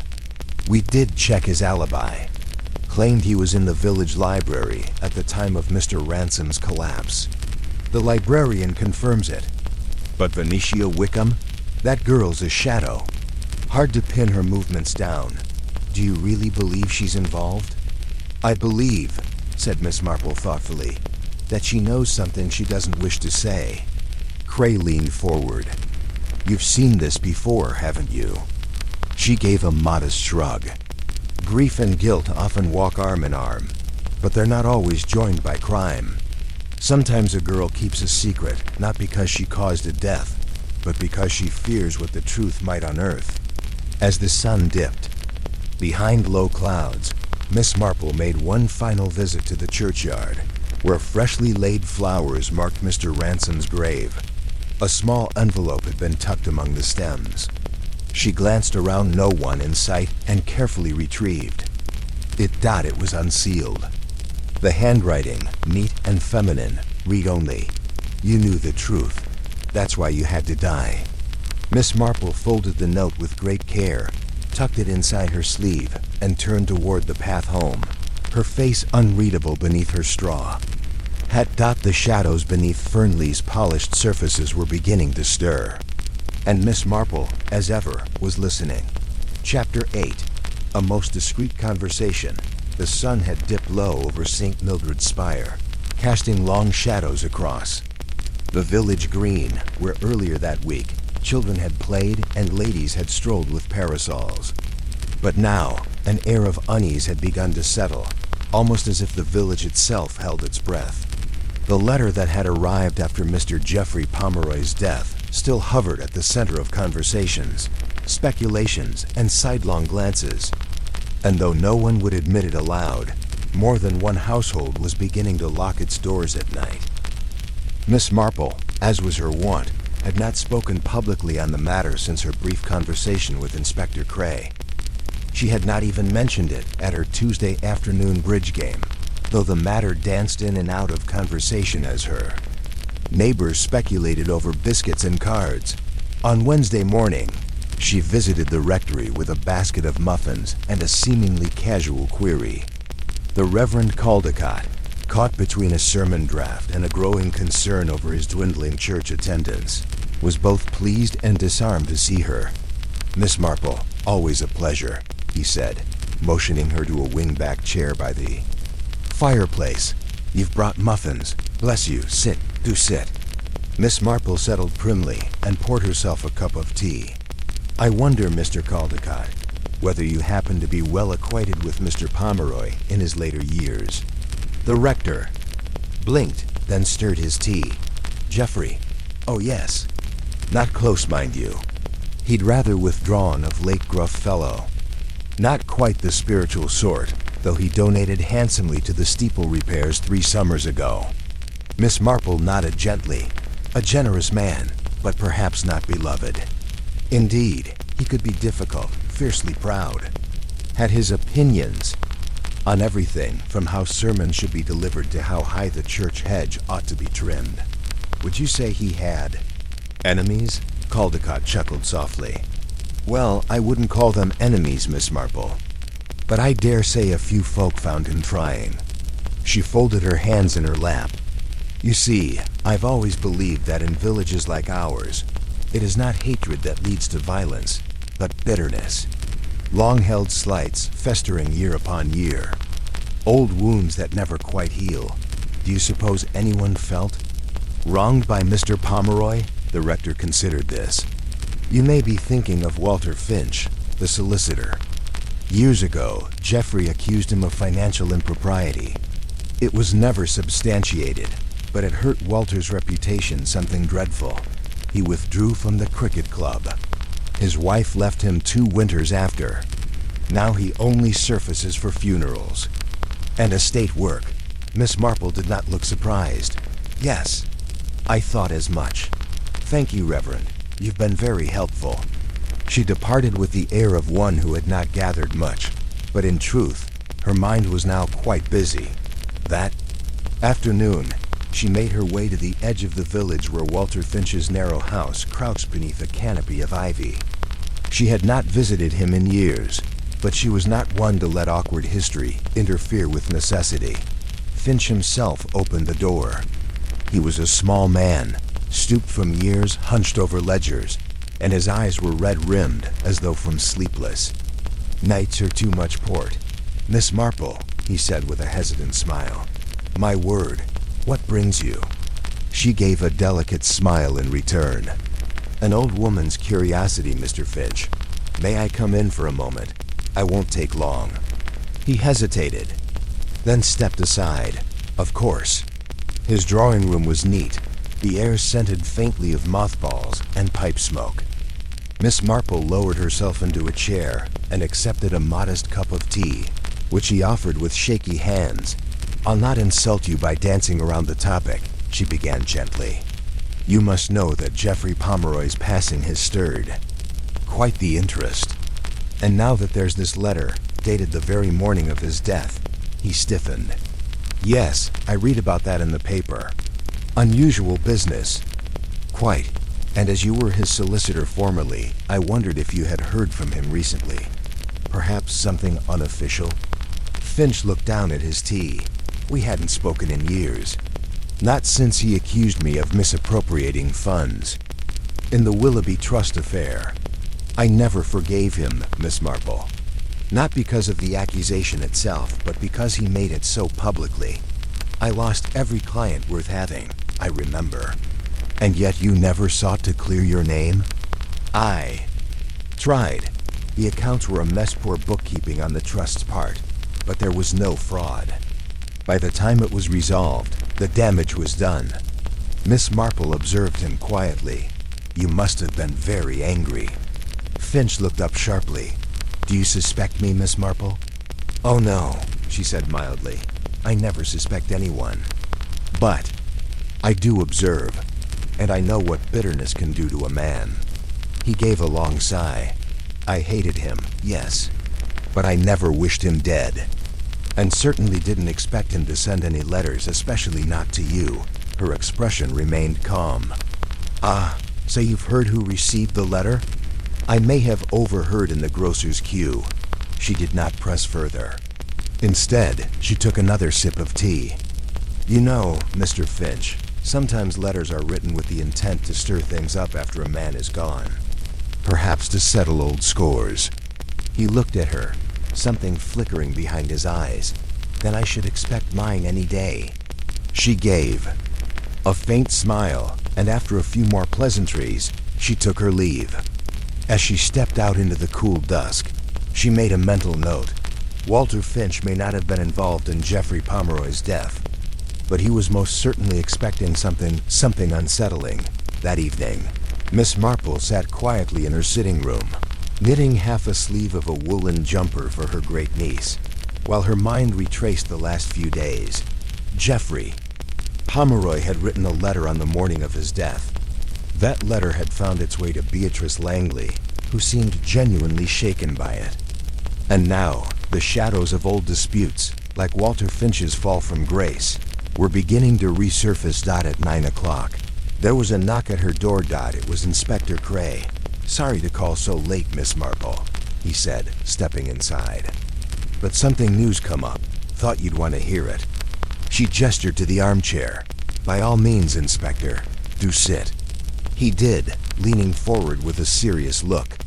We did check his alibi. Claimed he was in the village library at the time of Mr. Ransom's collapse. The librarian confirms it. But Venetia Wickham? That girl's a shadow. Hard to pin her movements down. Do you really believe she's involved? I believe, said Miss Marple thoughtfully, that she knows something she doesn't wish to say. Cray leaned forward. You've seen this before, haven't you? She gave a modest shrug. Grief and guilt often walk arm in arm, but they're not always joined by crime. Sometimes a girl keeps a secret, not because she caused a death, but because she fears what the truth might unearth. As the sun dipped, behind low clouds, Miss Marple made one final visit to the churchyard, where freshly laid flowers marked Mr. Ransom's grave. A small envelope had been tucked among the stems. She glanced around, no one in sight, and carefully retrieved. It was unsealed. The handwriting, neat and feminine, read only. You knew the truth. That's why you had to die. Miss Marple folded the note with great care, tucked it inside her sleeve, and turned toward the path home, her face unreadable beneath her straw. The shadows beneath Fernley's polished surfaces were beginning to stir. And Miss Marple, as ever, was listening. Chapter 8. A most discreet conversation. The sun had dipped low over St. Mildred's spire, casting long shadows across. The village green, where earlier that week, children had played and ladies had strolled with parasols. But now, an air of unease had begun to settle, almost as if the village itself held its breath. The letter that had arrived after Mr. Geoffrey Pomeroy's death still hovered at the center of conversations, speculations, and sidelong glances. And though no one would admit it aloud, more than one household was beginning to lock its doors at night. Miss Marple, as was her wont, had not spoken publicly on the matter since her brief conversation with Inspector Cray. She had not even mentioned it at her Tuesday afternoon bridge game, though the matter danced in and out of conversation as her. Neighbors speculated over biscuits and cards. On Wednesday morning, she visited the rectory with a basket of muffins and a seemingly casual query. The Reverend Caldecott, caught between a sermon draft and a growing concern over his dwindling church attendance, was both pleased and disarmed to see her. Miss Marple, always a pleasure, he said, motioning her to a wing-back chair by the fireplace. You've brought muffins. Bless you. Sit. Do sit. Miss Marple settled primly and poured herself a cup of tea. I wonder, Mr. Caldecott, whether you happen to be well acquainted with Mr. Pomeroy in his later years. The rector blinked, then stirred his tea. Geoffrey. Oh, yes. Not close, mind you. He'd rather withdrawn of late gruff fellow. Not quite the spiritual sort, though he donated handsomely to the steeple repairs 3 summers ago. Miss Marple nodded gently. A generous man, but perhaps not beloved. Indeed, he could be difficult, fiercely proud. Had his opinions on everything from how sermons should be delivered to how high the church hedge ought to be trimmed. Would you say he had enemies? Caldecott chuckled softly. Well, I wouldn't call them enemies, Miss Marple. But I dare say a few folk found him trying. She folded her hands in her lap. You see, I've always believed that in villages like ours, it is not hatred that leads to violence, but bitterness. Long-held slights festering year upon year. Old wounds that never quite heal. Do you suppose anyone felt wronged by Mr. Pomeroy? The rector considered this. You may be thinking of Walter Finch, the solicitor. Years ago, Geoffrey accused him of financial impropriety. It was never substantiated, but it hurt Walter's reputation something dreadful. He withdrew from the cricket club. His wife left him 2 winters after. Now he only surfaces for funerals. And estate work. Miss Marple did not look surprised. Yes, I thought as much. Thank you, Reverend. You've been very helpful. She departed with the air of one who had not gathered much, but in truth, her mind was now quite busy. That afternoon, She made her way to the edge of the village where Walter Finch's narrow house crouched beneath a canopy of ivy. She had not visited him in years, but she was not one to let awkward history interfere with necessity. Finch himself opened the door. He was a small man, stooped from years, hunched over ledgers, and his eyes were red-rimmed as though from sleepless nights or too much port. "Miss Marple," he said with a hesitant smile. "My word, what brings you?" She gave a delicate smile in return. "An old woman's curiosity, Mr. Finch. May I come in for a moment? I won't take long." He hesitated, then stepped aside. Of course. His drawing room was neat. The air scented faintly of mothballs and pipe smoke. Miss Marple lowered herself into a chair and accepted a modest cup of tea, which he offered with shaky hands. "I'll not insult you by dancing around the topic," she began gently. "You must know that Geoffrey Pomeroy's passing has stirred quite the interest. And now that there's this letter, dated the very morning of his death," he stiffened. "Yes, I read about that in the paper. Unusual business." "Quite. And as you were his solicitor formerly, I wondered if you had heard from him recently. Perhaps something unofficial?" Finch looked down at his tea. "We hadn't spoken in years. Not since he accused me of misappropriating funds in the Willoughby Trust affair. I never forgave him, Miss Marple. Not because of the accusation itself, but because he made it so publicly. I lost every client worth having, I remember. And yet you never sought to clear your name?" "I tried. The accounts were a mess, poor bookkeeping on the trust's part, but there was no fraud. By the time it was resolved, the damage was done." Miss Marple observed him quietly. "You must have been very angry." Finch looked up sharply. "Do you suspect me, Miss Marple?" "Oh no," she said mildly. "I never suspect anyone. But I do observe, and I know what bitterness can do to a man." He gave a long sigh. "I hated him, yes, but I never wished him dead. And certainly didn't expect him to send any letters, especially not to you." Her expression remained calm. "Ah, so you've heard who received the letter?" "I may have overheard in the grocer's queue." She did not press further. Instead, she took another sip of tea. "You know, Mr. Finch, sometimes letters are written with the intent to stir things up after a man is gone. Perhaps to settle old scores." He looked at her, something flickering behind his eyes. "Then I should expect mine any day." She gave a faint smile, and after a few more pleasantries, she took her leave. As she stepped out into the cool dusk, she made a mental note. Walter Finch may not have been involved in Geoffrey Pomeroy's death, but he was most certainly expecting something unsettling that evening. Miss Marple sat quietly in her sitting room, knitting half a sleeve of a woolen jumper for her great niece, while her mind retraced the last few days. Geoffrey Pomeroy had written a letter on the morning of his death. That letter had found its way to Beatrice Langley, who seemed genuinely shaken by it. And now, the shadows of old disputes, like Walter Finch's fall from grace, were beginning to resurface. At 9 o'clock. There was a knock at her door. It was Inspector Cray. "Sorry to call so late, Miss Marple," he said, stepping inside. "But something new's come up. Thought you'd want to hear it." She gestured to the armchair. "By all means, Inspector, do sit." He did, leaning forward with a serious look.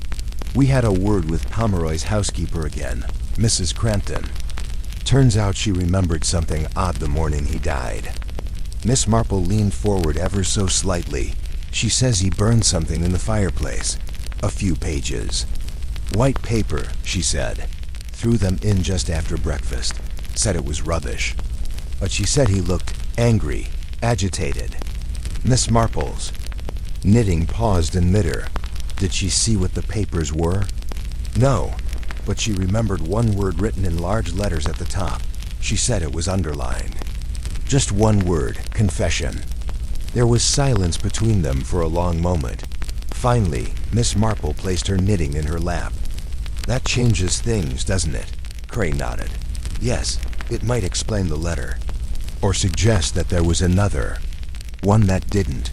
"We had a word with Pomeroy's housekeeper again, Mrs. Crampton. Turns out she remembered something odd the morning he died." Miss Marple leaned forward ever so slightly. "She says he burned something in the fireplace. A few pages. White paper," she said. "Threw them in just after breakfast. Said it was rubbish. But she said he looked angry, agitated." Miss Marple's knitting paused in mid-air. Did she see what the papers were? No, but she remembered one word written in large letters at the top. She said it was underlined. Just one word, confession. There was silence between them for a long moment. Finally, Miss Marple placed her knitting in her lap. "That changes things, doesn't it?" Cray nodded. "Yes, it might explain the letter. or suggest that there was another, one that didn't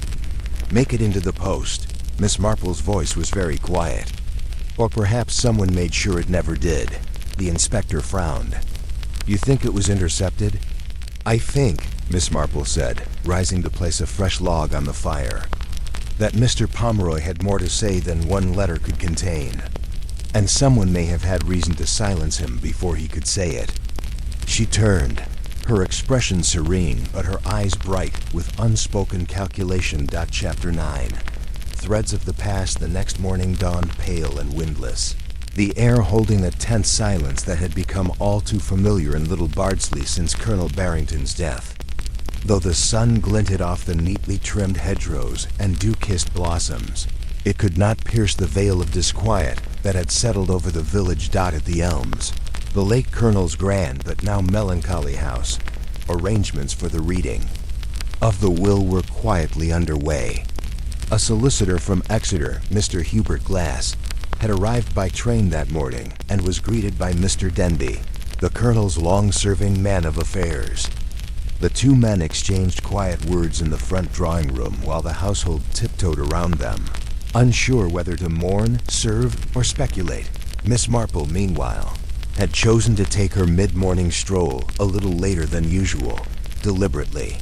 make it into the post. Miss Marple's voice was very quiet. Or perhaps someone made sure it never did. The inspector frowned. You think it was intercepted? I think, Miss Marple said, rising to place a fresh log on the fire, that Mr. Pomeroy had more to say than one letter could contain, and someone may have had reason to silence him before he could say it. She turned, her expression serene, but her eyes bright with unspoken calculation. Chapter 9. Threads of the past. The next morning dawned pale and windless, the air holding a tense silence that had become all too familiar in Little Bardsley since Colonel Barrington's death. Though the sun glinted off the neatly trimmed hedgerows and dew-kissed blossoms, it could not pierce the veil of disquiet that had settled over the village. At the Elms, the late Colonel's grand but now melancholy house, arrangements for the reading of the will were quietly underway. A solicitor from Exeter, Mr. Hubert Glass, had arrived by train that morning and was greeted by Mr. Denby, the Colonel's long-serving man of affairs. The two men exchanged quiet words in the front drawing room while the household tiptoed around them, unsure whether to mourn, serve, or speculate. Miss Marple, meanwhile, had chosen to take her mid-morning stroll a little later than usual, deliberately,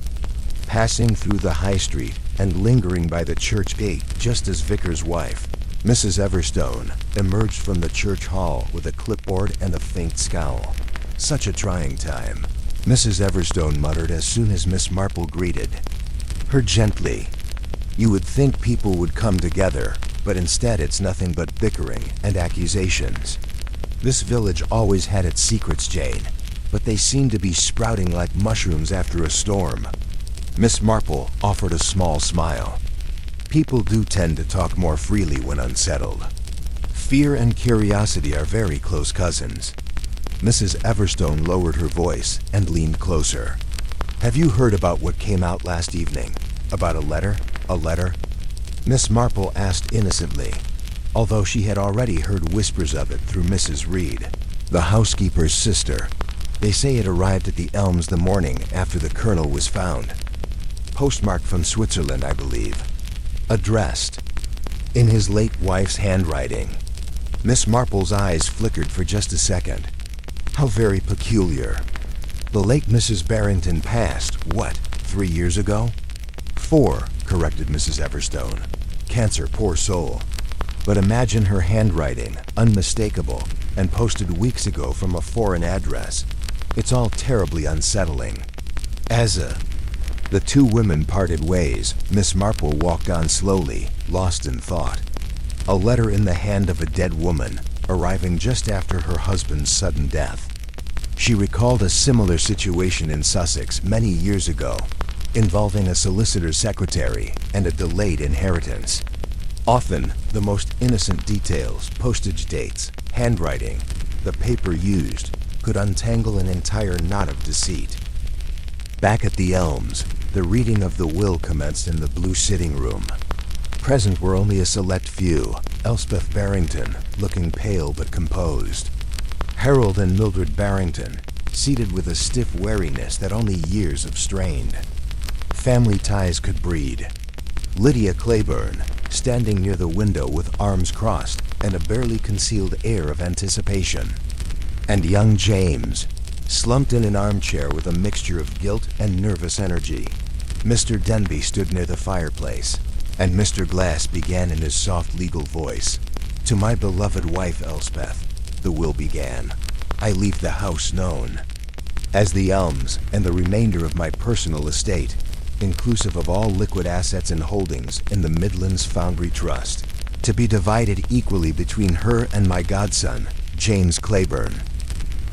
passing through the high street and lingering by the church gate just as Vicar's wife, Mrs. Everstone, emerged from the church hall with a clipboard and a faint scowl. Such a trying time, Mrs. Everstone muttered as soon as Miss Marple greeted her gently. You would think people would come together, but instead it's nothing but bickering and accusations. This village always had its secrets, Jane, but they seem to be sprouting like mushrooms after a storm. Miss Marple offered a small smile. People do tend to talk more freely when unsettled. Fear and curiosity are very close cousins. Mrs. Everstone lowered her voice and leaned closer. Have you heard about what came out last evening? About a letter? A letter? Miss Marple asked innocently, although she had already heard whispers of it through Mrs. Reed, the housekeeper's sister. They say it arrived at the Elms the morning after the Colonel was found. Postmarked from Switzerland, I believe. Addressed in his late wife's handwriting. Miss Marple's eyes flickered for just a second. How very peculiar. The late Mrs. Barrington passed, what, 3 years ago? 4, corrected Mrs. Everstone. Cancer, poor soul. But imagine her handwriting, unmistakable, and posted weeks ago from a foreign address. It's all terribly unsettling. The two women parted ways. Miss Marple walked on slowly, lost in thought. A letter in the hand of a dead woman, arriving just after her husband's sudden death. She recalled a similar situation in Sussex many years ago, involving a solicitor's secretary and a delayed inheritance. Often, the most innocent details, postage dates, handwriting, the paper used, could untangle an entire knot of deceit. Back at the Elms, the reading of the will commenced in the blue sitting room. Present were only a select few. Elspeth Barrington, looking pale but composed. Harold and Mildred Barrington, seated with a stiff wariness that only years have strained. Family ties could breed. Lydia Claiborne, standing near the window with arms crossed and a barely concealed air of anticipation. And young James, slumped in an armchair with a mixture of guilt and nervous energy. Mr. Denby stood near the fireplace, and Mr. Glass began in his soft legal voice. To my beloved wife Elspeth, the will began. I leave the house known as the Elms and the remainder of my personal estate, inclusive of all liquid assets and holdings in the Midlands Foundry Trust, to be divided equally between her and my godson, James Claiborne.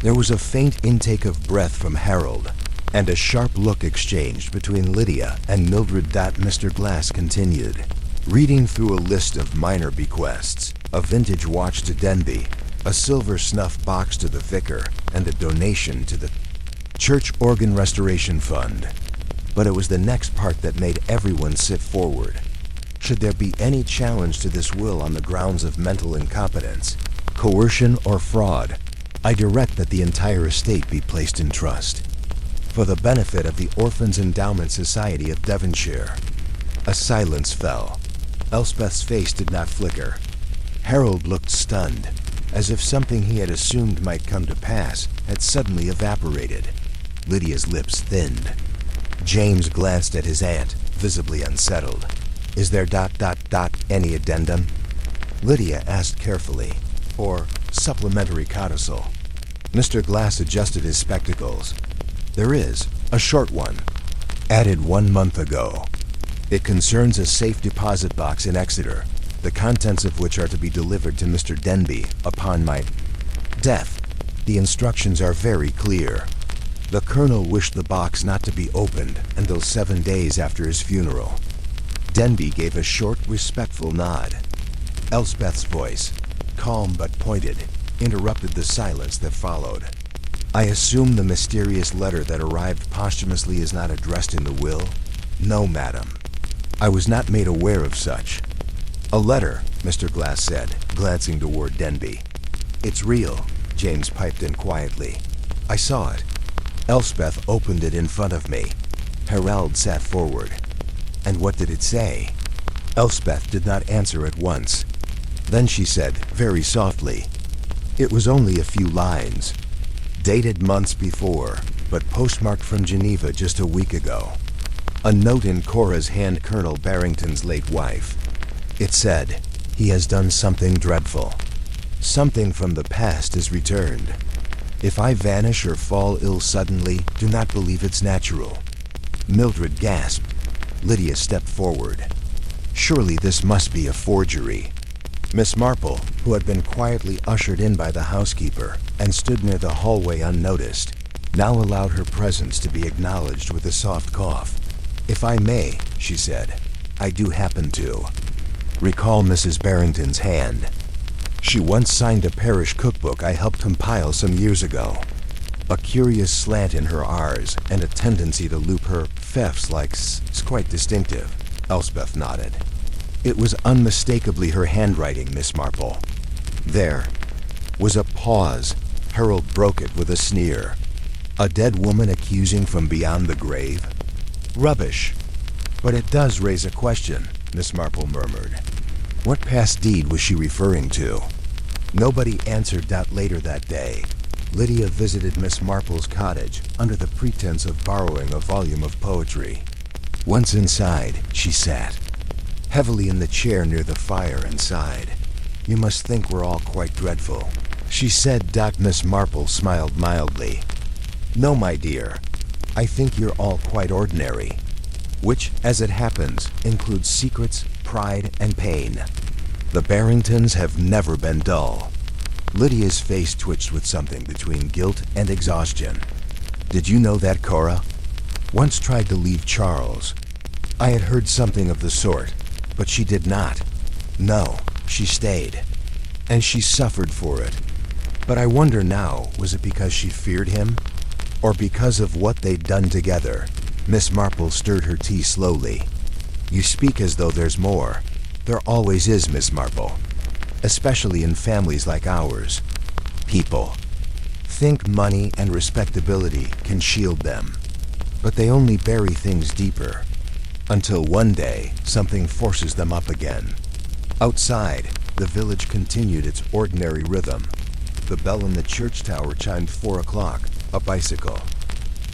There was a faint intake of breath from Harold, and a sharp look exchanged between Lydia and Mildred. Mr. Glass continued, reading through a list of minor bequests, a vintage watch to Denby, a silver snuff box to the vicar, and a donation to the Church Organ Restoration Fund. But it was the next part that made everyone sit forward. Should there be any challenge to this will on the grounds of mental incompetence, coercion, or fraud, I direct that the entire estate be placed in trust. for the benefit of the Orphans Endowment Society of Devonshire. A silence fell. Elspeth's face did not flicker. Harold looked stunned, as if something he had assumed might come to pass had suddenly evaporated. Lydia's lips thinned. James glanced at his aunt, visibly unsettled. "Is there ... any addendum?" Lydia asked carefully, or supplementary codicil. Mr. Glass adjusted his spectacles. "There is, a short one. Added 1 month ago. It concerns a safe deposit box in Exeter, the contents of which are to be delivered to Mr. Denby upon my death. The instructions are very clear. The Colonel wished the box not to be opened until 7 days after his funeral." Denby gave a short, respectful nod. Elspeth's voice, calm but pointed, interrupted the silence that followed. "I assume the mysterious letter that arrived posthumously is not addressed in the will?" "No, madam. I was not made aware of such." "A letter," Mr. Glass said, glancing toward Denby. "It's real," James piped in quietly. "I saw it. Elspeth opened it in front of me." Harold sat forward. "And what did it say?" Elspeth did not answer at once. Then she said, very softly, "It was only a few lines. Dated months before, but postmarked from Geneva just a week ago. A note in Cora's hand, Colonel Barrington's late wife. It said, 'He has done something dreadful. Something from the past is returned. If I vanish or fall ill suddenly, do not believe it's natural.'" Mildred gasped. Lydia stepped forward. Surely this must be a forgery. Miss Marple, who had been quietly ushered in by the housekeeper and stood near the hallway unnoticed, now allowed her presence to be acknowledged with a soft cough. "If I may," she said, "I do happen to recall Mrs. Barrington's hand. She once signed a parish cookbook I helped compile some years ago. A curious slant in her R's and a tendency to loop her f's like s quite distinctive." Elspeth nodded. "It was unmistakably her handwriting, Miss Marple." There was a pause. Harold broke it with a sneer. "A dead woman accusing from beyond the grave? Rubbish. But it does raise a question," Miss Marple murmured. "What past deed was she referring to?" Nobody answered. Later that day, Lydia visited Miss Marple's cottage under the pretense of borrowing a volume of poetry. Once inside, she sat heavily in the chair near the fire and sighed. "You must think we're all quite dreadful," she said. Miss Marple smiled mildly. "No, my dear. I think you're all quite ordinary, which, as it happens, includes secrets, pride, and pain. The Barringtons have never been dull." Lydia's face twitched with something between guilt and exhaustion. "Did you know that Cora once tried to leave Charles? I had heard something of the sort, but she did not. No, she stayed. And she suffered for it. But I wonder now, was it because she feared him? Or because of what they'd done together?" Miss Marple stirred her tea slowly. "You speak as though there's more. There always is, Miss Marple. Especially in families like ours. People think money and respectability can shield them, but they only bury things deeper, until one day something forces them up again." Outside, the village continued its ordinary rhythm. The bell in the church tower chimed 4 o'clock. A bicycle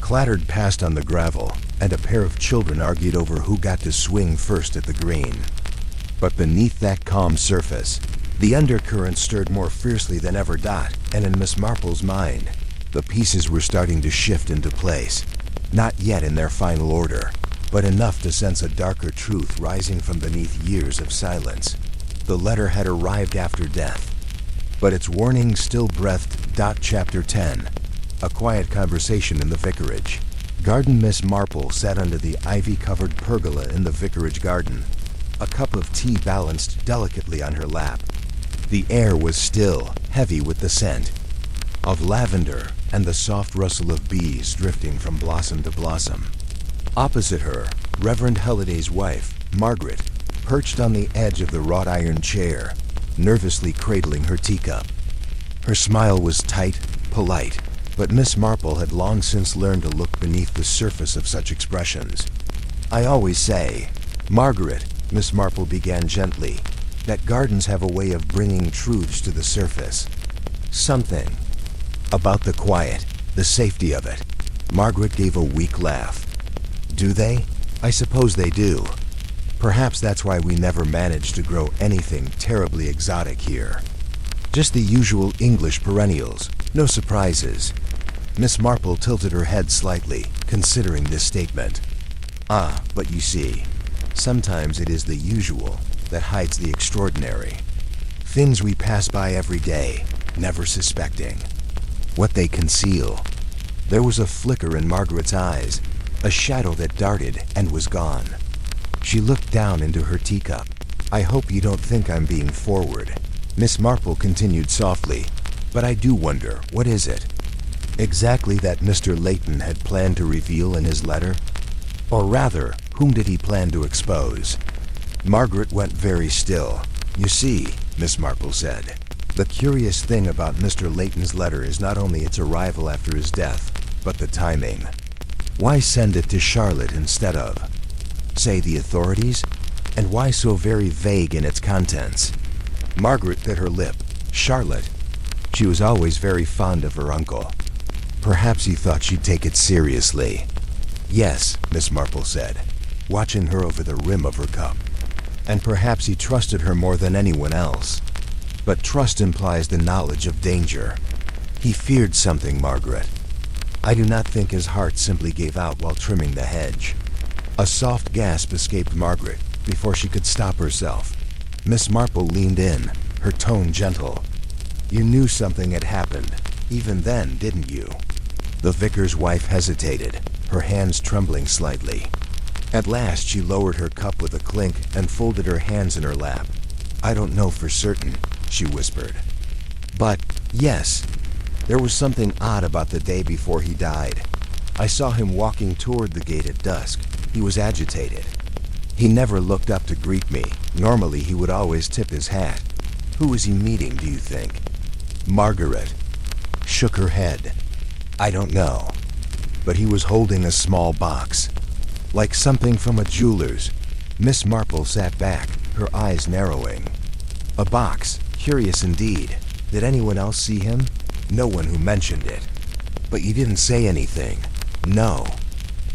clattered past on the gravel, and a pair of children argued over who got to swing first at the green. But beneath that calm surface, the undercurrent stirred more fiercely than ever. And in Miss Marple's mind, the pieces were starting to shift into place. Not yet in their final order, but enough to sense a darker truth rising from beneath years of silence. The letter had arrived after death, but its warning still breathed. Chapter 10. A quiet conversation in the vicarage garden. Miss Marple sat under the ivy-covered pergola in the vicarage garden, a cup of tea balanced delicately on her lap. The air was still, heavy with the scent of lavender and the soft rustle of bees drifting from blossom to blossom. Opposite her, Reverend Halliday's wife, Margaret, perched on the edge of the wrought iron chair, nervously cradling her teacup. Her smile was tight, polite, But Miss Marple had long since learned to look beneath the surface of such expressions. "I always say, Margaret," Miss Marple began gently, "that gardens have a way of bringing truths to the surface. Something about the quiet, the safety of it." Margaret gave a weak laugh. "Do they? I suppose they do. Perhaps that's why we never managed to grow anything terribly exotic here. Just the usual English perennials, no surprises." Miss Marple tilted her head slightly, considering this statement. "Ah, but you see, sometimes it is the usual that hides the extraordinary. Things we pass by every day, never suspecting what they conceal." There was a flicker in Margaret's eyes, a shadow that darted and was gone. She looked down into her teacup. "I hope you don't think I'm being forward," Miss Marple continued softly, "but I do wonder, what is it exactly that Mr. Layton had planned to reveal in his letter? Or rather, whom did he plan to expose?" Margaret went very still. "You see," Miss Marple said, "the curious thing about Mr. Layton's letter is not only its arrival after his death, but the timing. Why send it to Charlotte instead of, say, the authorities? And why so very vague in its contents?" Margaret bit her lip. Charlotte. She was always very fond of her uncle. Perhaps he thought she'd take it seriously. "Yes," Miss Marple said, watching her over the rim of her cup. "And perhaps he trusted her more than anyone else. But trust implies the knowledge of danger. He feared something, Margaret. I do not think his heart simply gave out while trimming the hedge." A soft gasp escaped Margaret before she could stop herself. Miss Marple leaned in, her tone gentle. "You knew something had happened, even then, didn't you?" The vicar's wife hesitated, her hands trembling slightly. At last she lowered her cup with a clink and folded her hands in her lap. "I don't know for certain," she whispered. "But, yes, there was something odd about the day before he died. I saw him walking toward the gate at dusk. He was agitated. He never looked up to greet me. Normally he would always tip his hat. Who was he meeting, do you think?" Margaret shook her head. "I don't know. But he was holding a small box, like something from a jeweler's." Miss Marple sat back, her eyes narrowing. "A box? Curious indeed. Did anyone else see him?" "No one who mentioned it." "But you didn't say anything?" "No,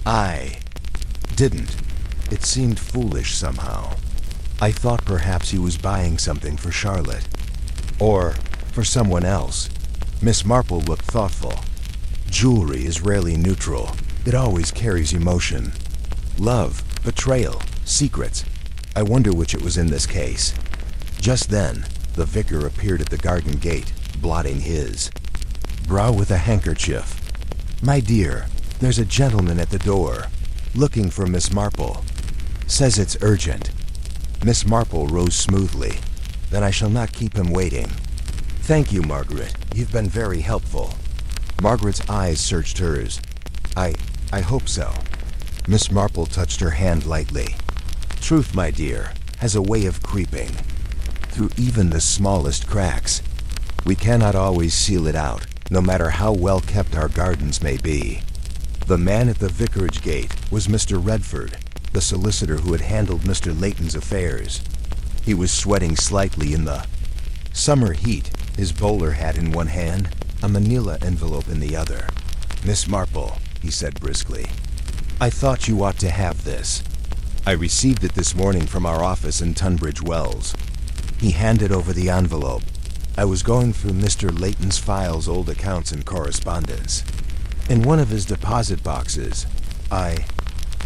I didn't. It seemed foolish somehow. I thought perhaps he was buying something for Charlotte. Or for someone else." Miss Marple looked thoughtful. "Jewelry is rarely neutral. It always carries emotion. Love, betrayal, secrets. I wonder which it was in this case." Just then, the vicar appeared at the garden gate, blotting his brow with a handkerchief. "My dear, there's a gentleman at the door, looking for Miss Marple. Says it's urgent." Miss Marple rose smoothly. "Then I shall not keep him waiting." "Thank you, Margaret. You've been very helpful." Margaret's eyes searched hers. I hope so." Miss Marple touched her hand lightly. "Truth, my dear, has a way of creeping through even the smallest cracks. We cannot always seal it out, no matter how well kept our gardens may be." The man at the vicarage gate was Mr. Redford, the solicitor who had handled Mr. Layton's affairs. He was sweating slightly in the summer heat, his bowler hat in one hand, a manila envelope in the other. "Miss Marple," he said briskly, "I thought you ought to have this. I received it this morning from our office in Tunbridge Wells." He handed over the envelope. "I was going through Mr. Layton's files, old accounts and correspondence. In one of his deposit boxes, I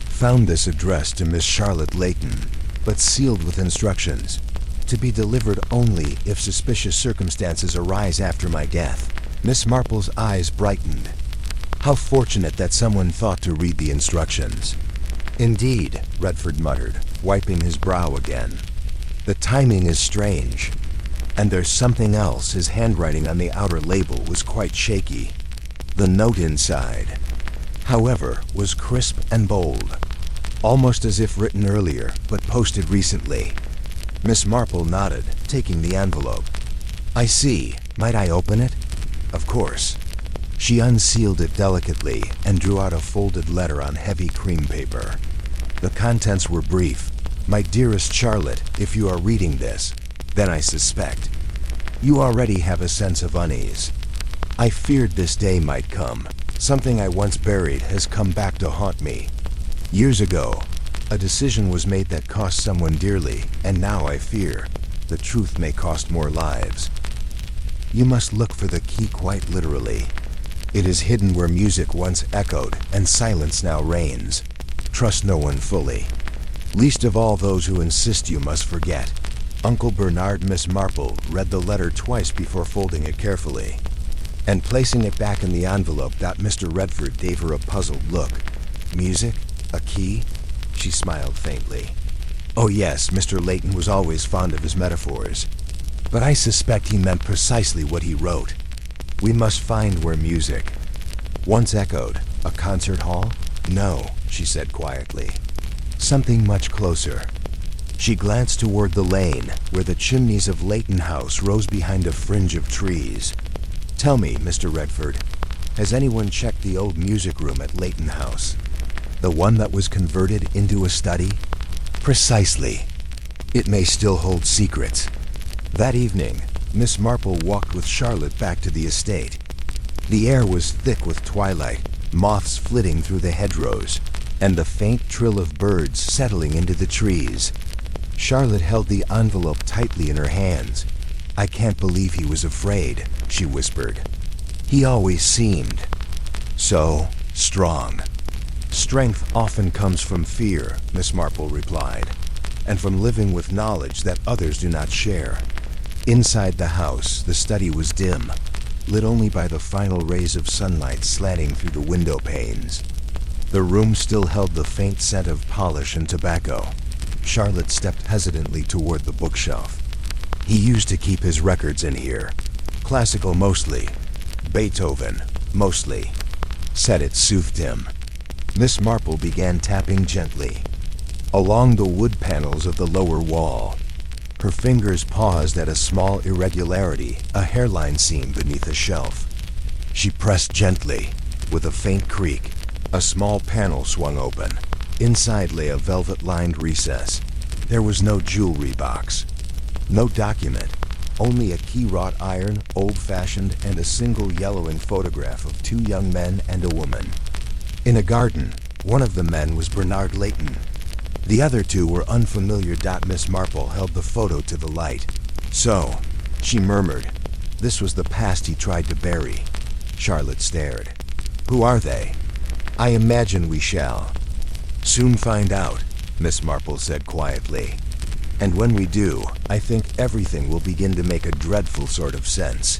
found this addressed to Miss Charlotte Layton, but sealed with instructions to be delivered only if suspicious circumstances arise after my death." Miss Marple's eyes brightened. "How fortunate that someone thought to read the instructions." "Indeed," Redford muttered, wiping his brow again. "The timing is strange. And there's something else. His handwriting on the outer label was quite shaky. The note inside, however, was crisp and bold, almost as if written earlier, but posted recently." Miss Marple nodded, taking the envelope. "I see. Might I open it?" "Of course." She unsealed it delicately and drew out a folded letter on heavy cream paper. The contents were brief. "My dearest Charlotte, if you are reading this, then I suspect. You already have a sense of unease. I feared this day might come. Something I once buried has come back to haunt me. Years ago, a decision was made that cost someone dearly, and now I fear the truth may cost more lives. You must look for the key quite literally. It is hidden where music once echoed and silence now reigns. Trust no one fully. Least of all those who insist you must forget." Uncle Bernard. Miss Marple read the letter twice before folding it carefully and placing it back in the envelope. Mr. Redford gave her a puzzled look. "Music? A key?" She smiled faintly. "Oh yes, Mr. Layton was always fond of his metaphors. But I suspect he meant precisely what he wrote. We must find where music once echoed. A concert hall? No," she said quietly. "Something much closer." She glanced toward the lane, where the chimneys of Layton House rose behind a fringe of trees. "Tell me, Mr. Redford, has anyone checked the old music room at Layton House? The one that was converted into a study?" "Precisely. It may still hold secrets." That evening, Miss Marple walked with Charlotte back to the estate. The air was thick with twilight, moths flitting through the hedgerows, and the faint trill of birds settling into the trees. Charlotte held the envelope tightly in her hands. "I can't believe he was afraid," she whispered. "He always seemed so strong." "Strength often comes from fear," Miss Marple replied, "and from living with knowledge that others do not share." Inside the house, the study was dim, lit only by the final rays of sunlight slanting through the window panes. The room still held the faint scent of polish and tobacco. Charlotte stepped hesitantly toward the bookshelf. "He used to keep his records in here. Classical mostly. Beethoven, mostly," said it soothed him. Miss Marple began tapping gently along the wood panels of the lower wall. Her fingers paused at a small irregularity, a hairline seam beneath a shelf. She pressed gently. With a faint creak, a small panel swung open. Inside lay a velvet-lined recess. There was no jewelry box, no document, only a key-wrought iron, old-fashioned, and a single yellowing photograph of two young men and a woman. In a garden, one of the men was Bernard Layton. The other two were unfamiliar. Miss Marple held the photo to the light. "So," she murmured, "this was the past he tried to bury." Charlotte stared. "Who are they?" "I imagine we shall soon find out," Miss Marple said quietly. "And when we do, I think everything will begin to make a dreadful sort of sense."